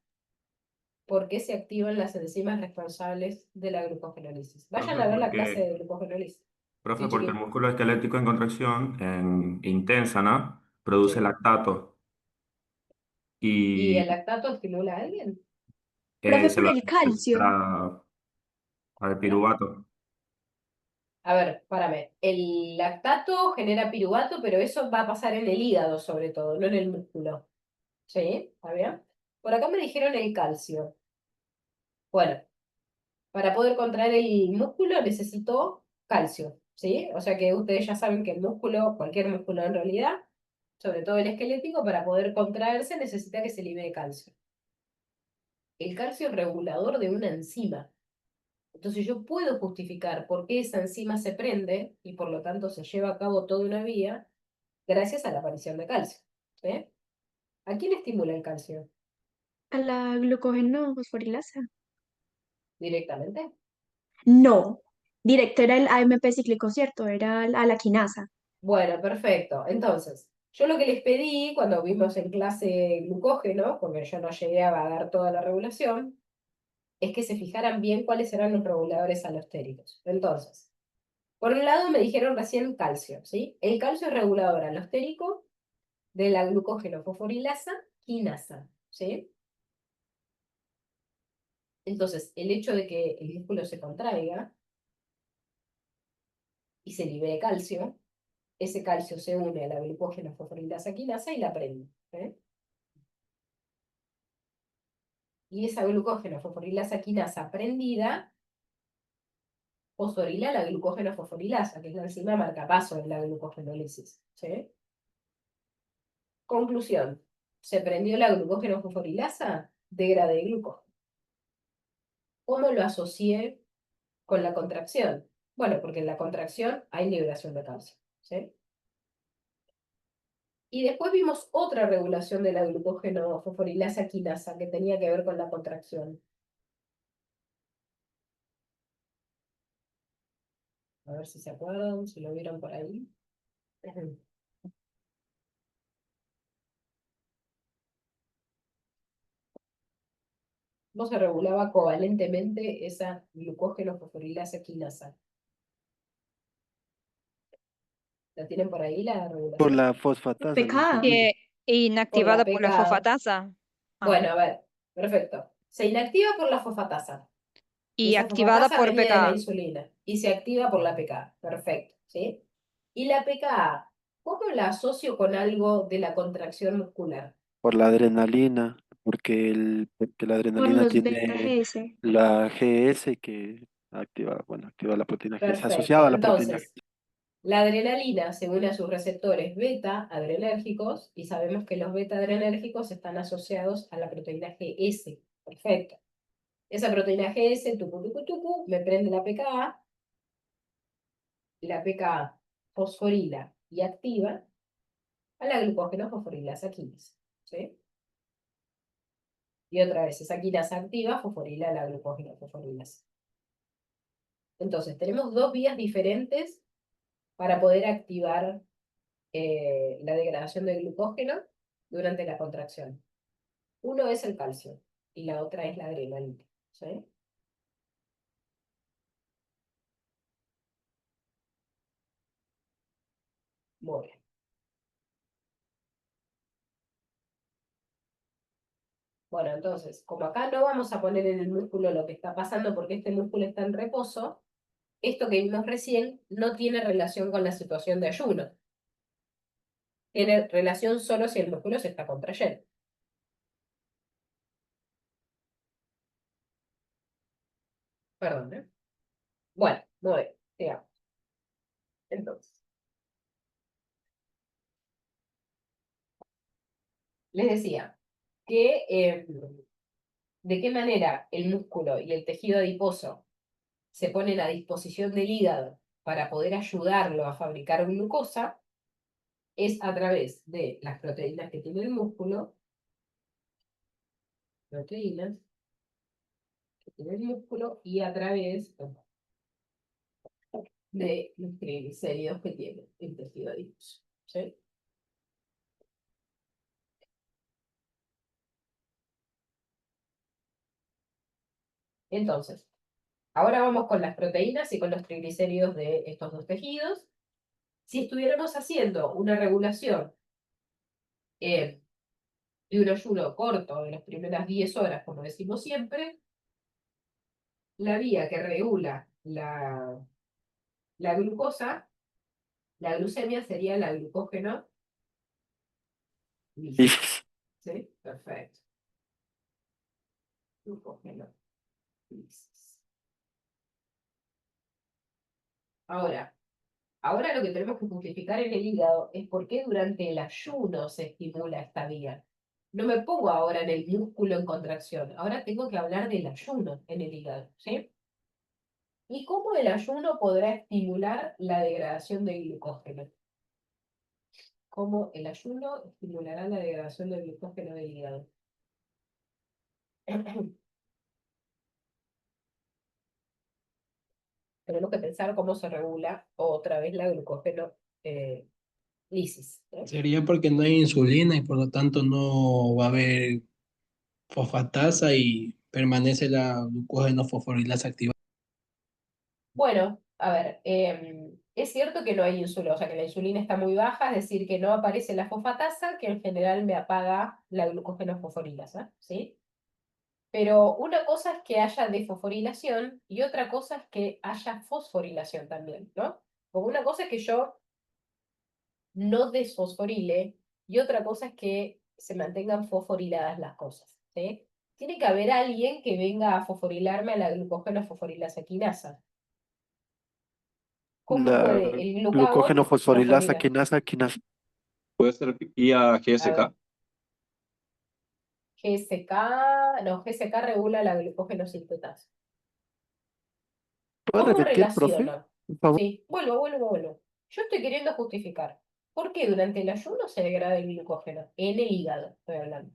por qué se activan las enzimas responsables de la glucogenólisis? Vayan Profe, a ver la clase porque, de glucogenólisis. profe, Sí, porque el chiqui. músculo esquelético en contracción intensa, ¿no? Produce Sí. lactato ¿Y y el lactato estimula a alguien? Profe, se por lo el calcio. al ¿No? piruvato. A ver, párame. El lactato genera piruvato, pero eso va a pasar en el hígado sobre todo, no en el músculo. ¿Sí? ¿Está bien? Por acá me dijeron el calcio. Bueno, para poder contraer el músculo necesito calcio. ¿Sí? O sea que ustedes ya saben que el músculo, cualquier músculo en realidad, sobre todo el esquelético, para poder contraerse necesita que se libere calcio. El calcio es regulador de una enzima. Entonces yo puedo justificar por qué esa enzima se prende y por lo tanto se lleva a cabo toda una vía gracias a la aparición de calcio. ¿Sí? ¿A quién estimula el calcio? A la glucógeno fosforilasa. ¿Directamente? No. Directo era el AMP cíclico, ¿cierto? Era a la quinasa. Bueno, perfecto. Entonces, yo lo que les pedí cuando vimos en clase glucógeno, porque yo no llegué a dar toda la regulación, es que se fijaran bien cuáles eran los reguladores alostéricos. Entonces, Por un lado me dijeron recién calcio, ¿sí? El calcio es regulador alostérico de la glucógeno fosforilasa quinasa, ¿sí? Entonces, el hecho de que el músculo se contraiga y se libere calcio, ese calcio se une a la glucógeno fosforilasa quinasa y la prende, ¿eh? Y esa glucógeno fosforilasa quinasa prendida fosforila la glucógeno fosforilasa, que es la enzima marcapaso de la glucogenólisis, ¿sí? Conclusión, se prendió la glucógeno fosforilasa, degradé glucógeno. ¿Cómo lo asocié con la contracción? Bueno, porque en la contracción hay liberación de calcio, ¿sí? Y después vimos otra regulación de la glucógeno fosforilasa quinasa que tenía que ver con la contracción. A ver si se acuerdan, si lo vieron por ahí. ¿Cómo se regulaba covalentemente esa glucógeno fosforilasa quinasa? ¿La tienen por ahí la Por regulación? la fosfatasa, la Pecada. insulina. Inactivada Por por la pecado. fosfatasa. Bueno, a ver, perfecto. Se inactiva por la fosfatasa. Y Esa activada fosfatasa por venía de la PKA. insulina. Y se activa por la PKA. Perfecto, ¿sí? Y la PKA, ¿cómo la asocio con algo de la contracción muscular? Por la adrenalina, porque la Por adrenalina los beta tiene GS. la GS que activa la proteína GS, Perfecto. asociada a la proteína Entonces, la adrenalina se une a sus receptores beta adrenérgicos y sabemos que los beta adrenérgicos están asociados a la proteína GS. Perfecto. Esa proteína GS, tucu, tucu, tucu, me prende la PKA fosforila y activa a la glucógeno fosforilasa quinasa, ¿sí? Y otra vez, esa quinasa activa fosforila la glucógeno fosforilasa. Entonces, tenemos dos vías diferentes para poder activar la degradación de glucógeno durante la contracción. Uno es el calcio y la otra es la adrenalina, ¿sí? Muy bien. Bueno, entonces, como acá no vamos a poner en el músculo lo que está pasando porque este músculo está en reposo, esto que vimos recién no tiene relación con la situación de ayuno. Tiene relación solo si el músculo se está contrayendo. Perdón, ¿eh? Bueno, muy bien, digamos. Entonces, les decía que de qué manera el músculo y el tejido adiposo se ponen a disposición del hígado para poder ayudarlo a fabricar glucosa es a través de las proteínas que tiene el músculo, proteínas que tiene el músculo, y a través de los triglicéridos que tiene el tejido adiposo, ¿sí? Entonces, ahora vamos con las proteínas y con los triglicéridos de estos dos tejidos. Si estuviéramos haciendo una regulación de un ayuno corto de las primeras 10 horas, como decimos siempre, la vía que regula la glucosa, la glucemia sería la glucógeno lisis. ¿Sí? Perfecto. Glucógeno lisis. Ahora lo que tenemos que justificar en el hígado es por qué durante el ayuno se estimula esta vía. No me pongo ahora en el músculo en contracción, ahora tengo que hablar del ayuno en el hígado, ¿sí? ¿Y cómo el ayuno podrá estimular la degradación de glucógeno? ¿Cómo el ayuno estimulará la degradación del glucógeno del hígado? Tenemos que pensar cómo se regula otra vez la glucógeno lisis, ¿no? Sería porque no hay insulina y por lo tanto no va a haber fosfatasa y permanece la glucógeno fosforilasa activa. Bueno, A ver, es cierto que no hay insulina, o sea que la insulina está muy baja, es decir, que no aparece la fosfatasa, que en general me apaga la glucógeno-fosforilasa, ¿sí? Pero una cosa es que haya desfosforilación y otra cosa es que haya fosforilación también, ¿no? Porque una cosa es que yo no desfosforile y otra cosa es que se mantengan fosforiladas las cosas, ¿sí? Tiene que haber alguien que venga a fosforilarme a la glucógeno-fosforilasa quinasa. ¿Cómo La puede el glucógeno glucagón fosforilasa fosforilar? quinasa. Puede ser IA A GSK. ver, GSK regula la glucógeno sintetasa. ¿Puede ¿Cómo repetir, profe? relaciona? Por favor. Sí, vuelvo. Yo estoy queriendo justificar. ¿Por qué durante el ayuno se degrada el glucógeno? En el hígado, estoy hablando.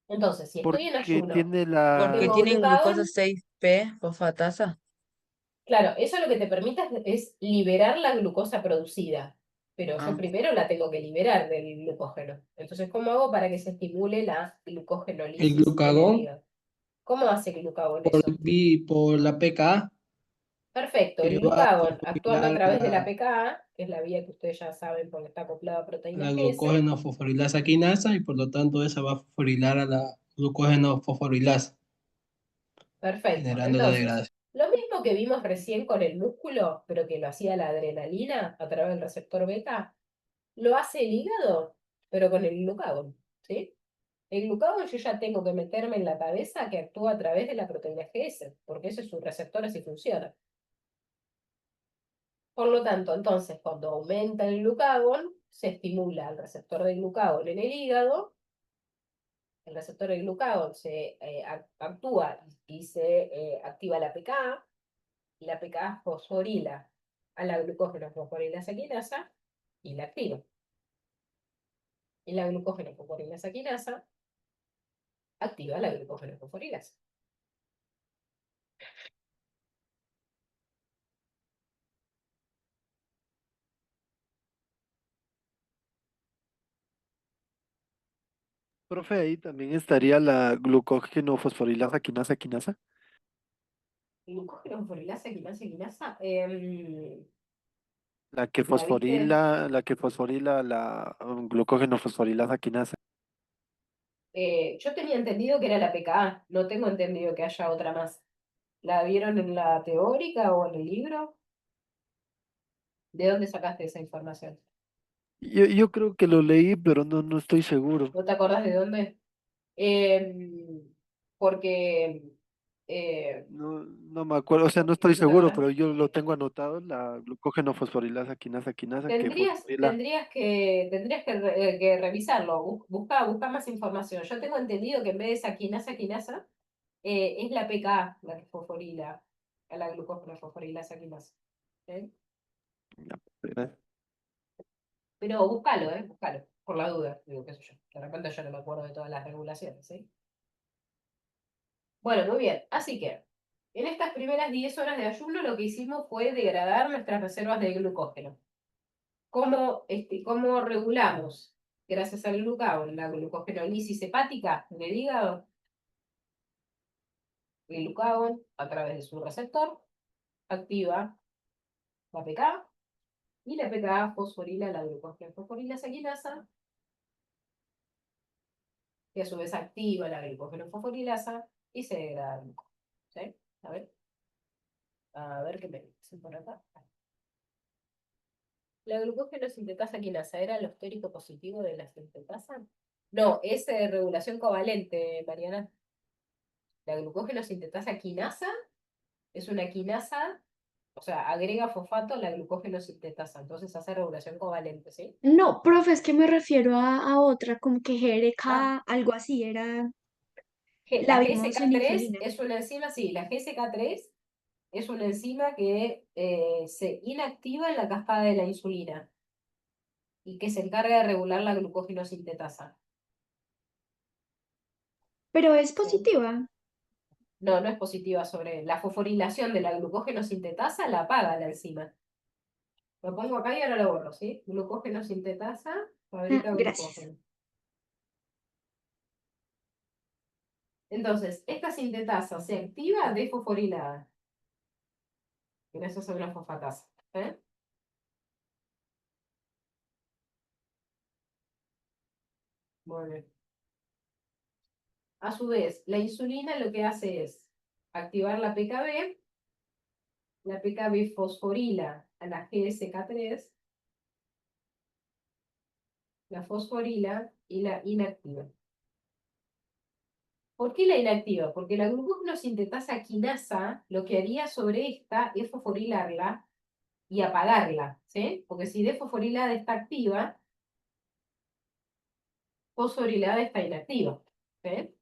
Entonces, si estoy en Porque ayuno tiene y Porque tengo la... tienen glucosa glucagón, 6P, fosfatasa. claro, eso lo que te permite es liberar la glucosa producida. Pero yo Ah. primero la tengo que liberar del glucógeno. Entonces, ¿cómo hago para que se estimule la El glucogenólisis en el glucagón hígado? ¿Cómo hace el glucagón eso? por la PKA Perfecto, que el va a glucagón actuando a fosforilar través de la PKA, que es la vía que ustedes ya saben porque está acoplada a la proteína GS. glucógeno fosforilasa quinasa y por lo tanto esa va a fosforilar a la glucógeno fosforilasa, Perfecto. generando la Entonces, degradación. lo mismo que vimos recién con el músculo, pero que lo hacía la adrenalina a través del receptor beta, lo hace el hígado, pero con el glucagón, ¿sí? El glucagón yo ya tengo que meterme en la cabeza que actúa a través de la proteína GS, porque ese es su receptor, así funciona. Por lo tanto, entonces, cuando aumenta el glucagón, se estimula el receptor de glucagón en el hígado, el receptor de glucagón se actúa y se activa la PKA, y la PKA fosforila a la glucógeno fosforilasa quinasa y la activa. Y la glucógeno fosforilasa quinasa activa la glucógeno fosforilasa. Profe, ahí también estaría la glucógeno fosforilasa quinasa. Glucógeno fosforilasa quinasa. ¿La viste? La que fosforila la glucógeno fosforilasa quinasa. Yo tenía entendido que era la PKA, no tengo entendido que haya otra más. ¿La vieron en la teórica o en el libro? ¿De dónde sacaste esa información? Yo creo que lo leí, pero no estoy seguro. ¿No te acordás de dónde? Porque No me acuerdo, o sea, no estoy ¿no te seguro, acordás? pero yo lo tengo anotado, la glucógeno fosforilasa quinasa que fosforila. Tendrías que revisarlo, busca más información. Yo tengo entendido que en vez de esa quinasa, es la PKA la que fosforila a la glucógeno fosforilasa quinasa. ¿Sí? Ya, gracias. Pero búscalo, por la duda, digo, qué sé yo. De repente yo no me acuerdo de todas las regulaciones, ¿sí? Bueno, muy bien. Así que, en estas primeras 10 horas de ayuno lo que hicimos fue degradar nuestras reservas de glucógeno. ¿Cómo regulamos? Gracias al glucagón, la glucogenólisis hepática en el hígado. El glucagón, a través de su receptor, activa la PK y la PK fosforila la glucógeno fosforilasa quinasa, que a su vez activa la glucógeno fosforilasa y se degrada el glucógeno. ¿Sí? A ver qué me dicen por acá. ¿La glucógeno sintetasa quinasa era el estérico positivo de la sintetasa? No, es regulación covalente, Mariana. La glucógeno sintetasa quinasa es una quinasa, o sea, agrega fosfato a la glucógeno sintetasa, entonces hace regulación covalente, ¿sí? No, profe, es que me refiero a otra, como que Ah, GRK, algo así, era, la la vimos en GSK3 insulina. es una enzima, sí, la GSK3 es una enzima que se inactiva en la cascada de la insulina y que se encarga de regular la glucógeno sintetasa. Pero es ¿Sí? positiva. No, no es positiva sobre la fosforilación de la glucógeno sintetasa, la apaga la enzima. Lo pongo acá y ahora lo borro, ¿sí? Glucógeno sintetasa, fabrica Gracias. glucógeno. Entonces, esta sintetasa se activa desfosforilada. Gracias a una fosfatasa. ¿Eh? Muy bien. A su vez, la insulina lo que hace es activar la PKB fosforila a la GSK3, la fosforila y la inactiva. ¿Por qué la inactiva? Porque la glucógeno-sintetasa quinasa lo que haría sobre esta es fosforilarla y apagarla, ¿sí? Porque si desfosforilada está activa, fosforilada está inactiva, ¿sí?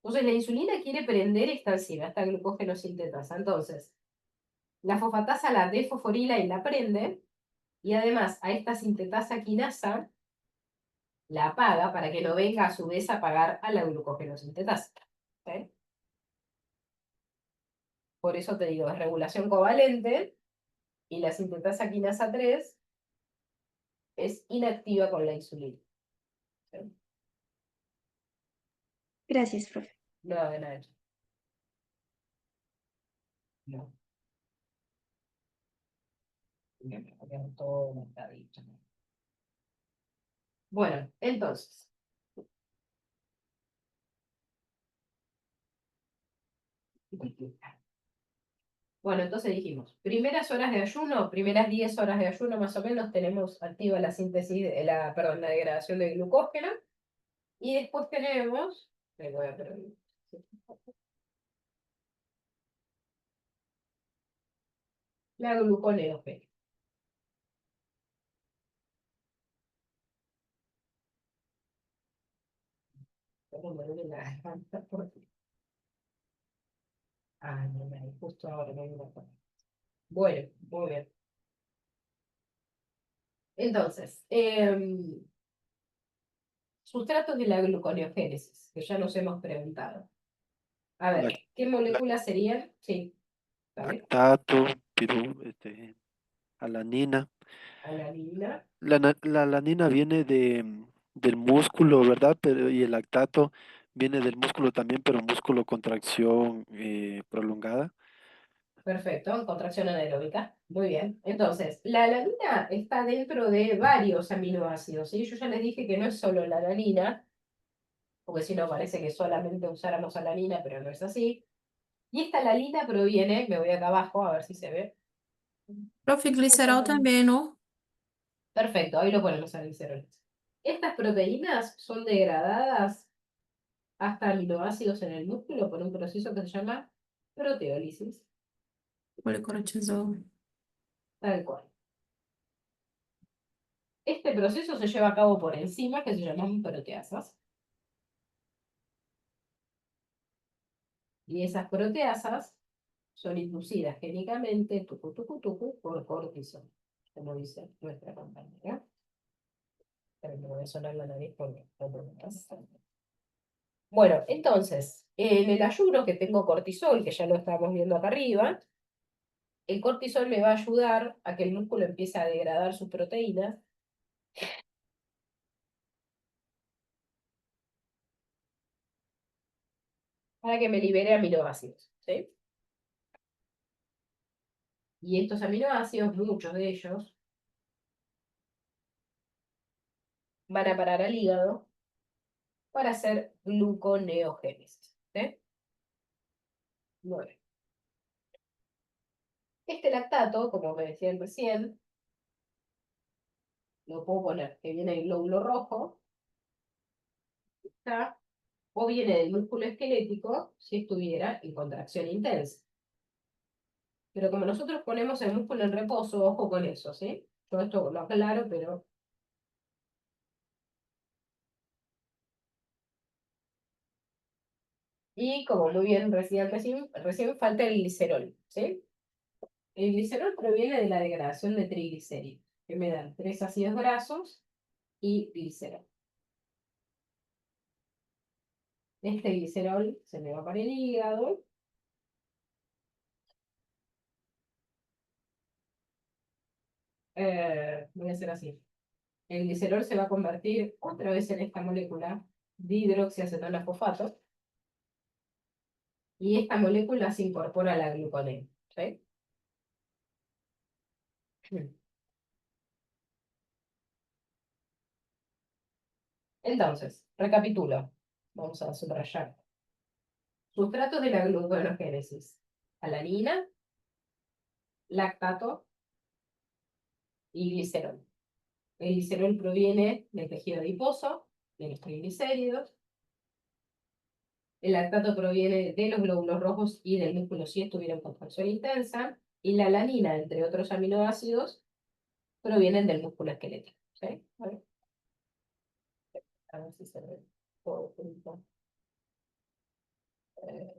Entonces la insulina quiere prender esta enzima, esta glucógeno-sintetasa. Entonces, la fosfatasa la desfosforila y la prende, y además a esta sintetasa quinasa la apaga para que no venga a su vez a apagar a la glucógeno-sintetasa. ¿Sí? Por eso te digo, es regulación covalente, y la sintetasa quinasa 3 es inactiva con la insulina. ¿Sí? Gracias, profe. No, de nada. No. Todo no está dicho. Bueno, entonces. Bueno, entonces dijimos, primeras horas de ayuno, primeras 10 horas de ayuno más o menos, tenemos activa la síntesis, perdón, la degradación de glucógeno, y después tenemos, la gluconeogénesis. Perdón, me duele la garganta porque... Ah, no, justo ahora me viene una. Bueno, muy bien. Entonces, sustratos de la gluconeogénesis, que ya nos hemos preguntado. A ver, ¿qué moléculas serían? Sí, ¿sabes? Lactato, alanina. Alanina. La alanina viene del músculo, ¿verdad? Pero, y el lactato viene del músculo también, pero músculo contracción prolongada. Perfecto, contracción anaeróbica. Muy bien. Entonces, la alanina está dentro de varios aminoácidos, ¿sí? Yo ya les dije que no es solo la alanina, porque si no parece que solamente usáramos alanina, pero no es así. Y esta alanina proviene, me voy acá abajo a ver si se ve. Profe, glicerol también, ¿no? Perfecto, ahí lo ponemos al glicerol. Estas proteínas son degradadas hasta aminoácidos en el músculo por un proceso que se llama proteólisis. Policortisol. Tal cual. Este proceso se lleva a cabo por enzimas que se llaman proteasas. Y esas proteasas son inducidas génicamente por cortisol, como dice nuestra compañera. Pero me voy a sonar la nariz porque bueno, entonces, en el ayuno que tengo cortisol, que ya lo estamos viendo acá arriba, el cortisol me va a ayudar a que el músculo empiece a degradar sus proteínas. Para que me libere aminoácidos, ¿sí? Y estos aminoácidos, muchos de ellos, van a parar al hígado para hacer gluconeogénesis, ¿sí? Bueno. Este lactato, como me decían recién, lo puedo poner, que viene del glóbulo rojo, ¿está? O viene del músculo esquelético, si estuviera en contracción intensa. Pero como nosotros ponemos el músculo en reposo, ojo con eso, ¿sí? Yo esto lo aclaro, pero... Y como muy bien recién falta el glicerol, ¿sí? El glicerol proviene de la degradación de triglicéridos, que me dan 3 ácidos grasos y glicerol. Este glicerol se me va para el hígado. Voy a hacer así. El glicerol se va a convertir otra vez en esta molécula dihidroxiacetona fosfato. Y esta molécula se incorpora a la gluconeno, ¿sí? Entonces, recapitulo. Vamos a subrayar. Sustratos de la gluconeogénesis. Alanina, lactato y glicerol. El glicerol proviene del tejido adiposo, de los triglicéridos. El lactato proviene de los glóbulos rojos y del músculo si estuviera en contracción intensa. Y la alanina, entre otros aminoácidos, provienen del músculo esquelético. ¿Sí? A ver si se ve todo junto. Eh,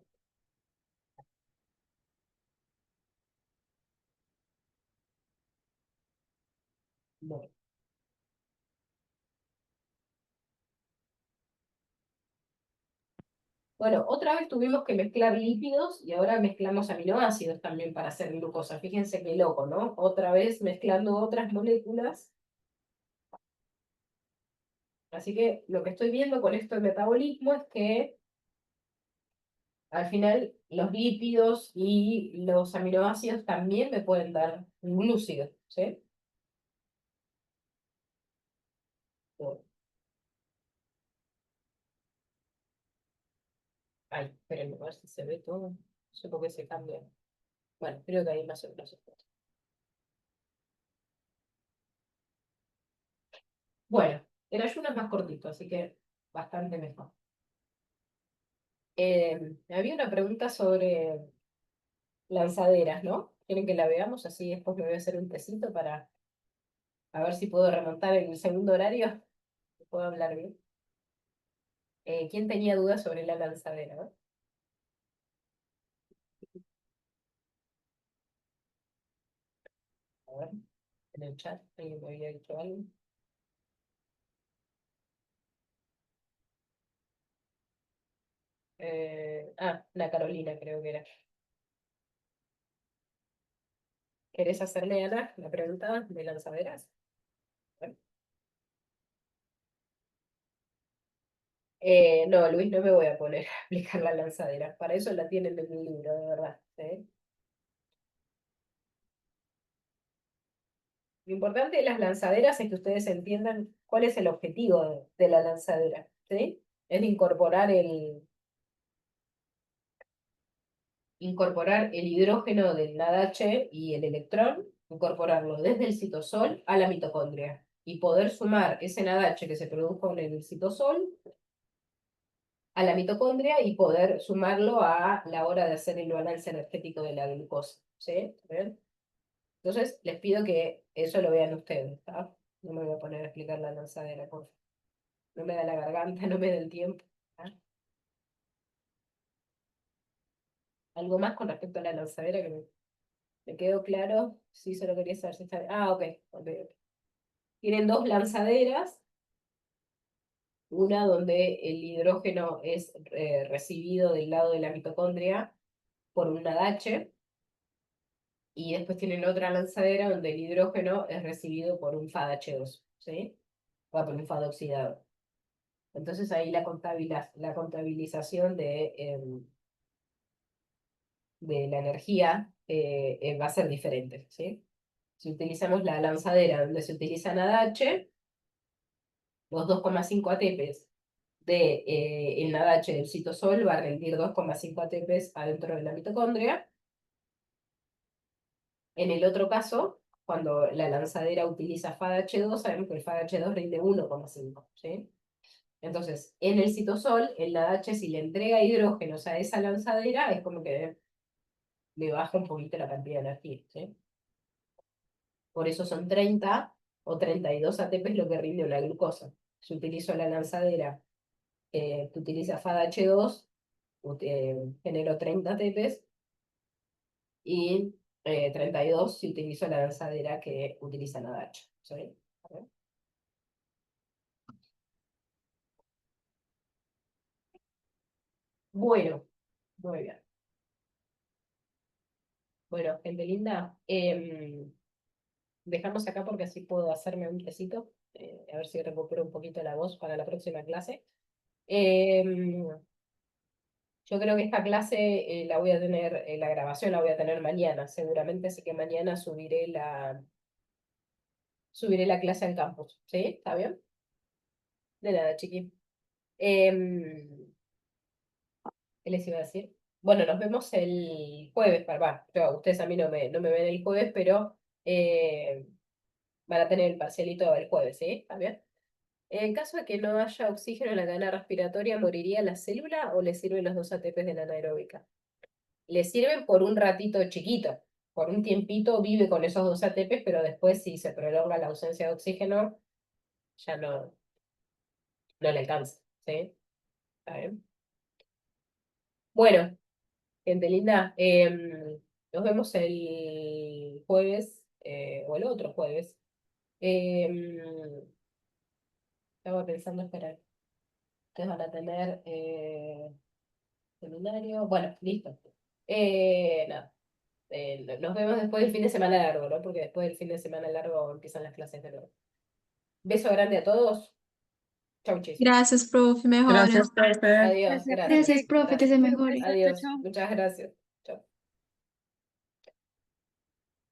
bueno. Bueno, otra vez tuvimos que mezclar lípidos y ahora mezclamos aminoácidos también para hacer glucosa. Fíjense qué loco, ¿no? Otra vez mezclando otras moléculas. Así que lo que estoy viendo con esto del metabolismo es que al final los lípidos y los aminoácidos también me pueden dar un glúcido, ¿sí? Bueno, ay, espérenme, a ver si se ve todo. No sé por qué se cambia. Bueno, creo que ahí más o menos. Bueno, el ayuno es más cortito, así que bastante mejor. Había una pregunta sobre lanzaderas, ¿no? ¿Quieren que la veamos? Así después me voy a hacer un tecito para a ver si puedo remontar en el segundo horario. Puedo hablar bien. ¿Quién tenía dudas sobre la lanzadera? ¿No? A ver, en el chat, alguien me había dicho algo. Ana Carolina creo que era. ¿Querés hacerme, Ana, la pregunta de lanzaderas? Bueno. No, Luis, no me voy a poner a explicar la lanzadera. Para eso la tienen en el libro, de verdad. ¿Sí? Lo importante de las lanzaderas es que ustedes entiendan cuál es el objetivo de la lanzadera. ¿Sí? Es incorporar el hidrógeno del NADH y el electrón, incorporarlo desde el citosol a la mitocondria y poder sumar ese NADH que se produjo en el citosol a la mitocondria y poder sumarlo a la hora de hacer el balance energético de la glucosa. ¿Sí? ¿Ven? Entonces, les pido que eso lo vean ustedes. ¿Tá? No me voy a poner a explicar la lanzadera, por favor. No me da la garganta, no me da el tiempo. ¿Tá? ¿Algo más con respecto a la lanzadera que me quedó claro? Sí, solo quería saber si está... Ah, ok. Tienen dos lanzaderas, una donde el hidrógeno es recibido del lado de la mitocondria por un NADH, y después tienen otra lanzadera donde el hidrógeno es recibido por un FADH2, ¿sí? O por un FAD oxidado. Entonces ahí la contabilización de la energía va a ser diferente, ¿sí? Si utilizamos la lanzadera donde se utiliza NADH, los 2,5 ATPs el NADH del citosol va a rendir 2,5 ATPs adentro de la mitocondria. En el otro caso, cuando la lanzadera utiliza FADH2, sabemos que el FADH2 rinde 1,5, ¿sí? Entonces, en el citosol, el NADH, si le entrega hidrógenos a esa lanzadera, es como que le baja un poquito la cantidad de energía, ¿sí? Por eso son 30 o 32 ATPs lo que rinde una glucosa. Si utilizo la lanzadera que utiliza FADH2, genero 30 ATPs, y 32 si utilizo la lanzadera que utiliza NADH. ¿Sí? Bueno, muy bien. Bueno, gente linda, dejamos acá porque así puedo hacerme un tecito, a ver si recupero un poquito la voz para la próxima clase. Em, yo creo que esta clase la voy a tener, la grabación la voy a tener mañana, seguramente, así que mañana subiré subiré la clase al campus. ¿Sí? ¿Está bien? De nada, chiqui. ¿Qué les iba a decir? Bueno, nos vemos el jueves, ustedes a mí no me ven el jueves, pero van a tener el parcialito el jueves, ¿sí? ¿Está bien? En caso de que no haya oxígeno en la cadena respiratoria, ¿moriría la célula o le sirven los 2 ATPs de la anaeróbica? Le sirven por un ratito chiquito, por un tiempito vive con esos 2 ATPs, pero después si se prolonga la ausencia de oxígeno, ya no le alcanza, ¿sí? ¿Está bien? Bueno, gente linda, nos vemos el jueves, o el otro jueves. Estaba pensando, esperar. Ustedes van a tener seminario. Bueno, listo. Nada. Nos vemos después del fin de semana largo, ¿no? Porque después del fin de semana largo empiezan las clases de nuevo. Beso grande a todos. Chau, chis. Gracias, profe. Mejora. Gracias, profe. Adiós, Gracias, profe, que se gracias. mejore. Adiós. Muchas gracias.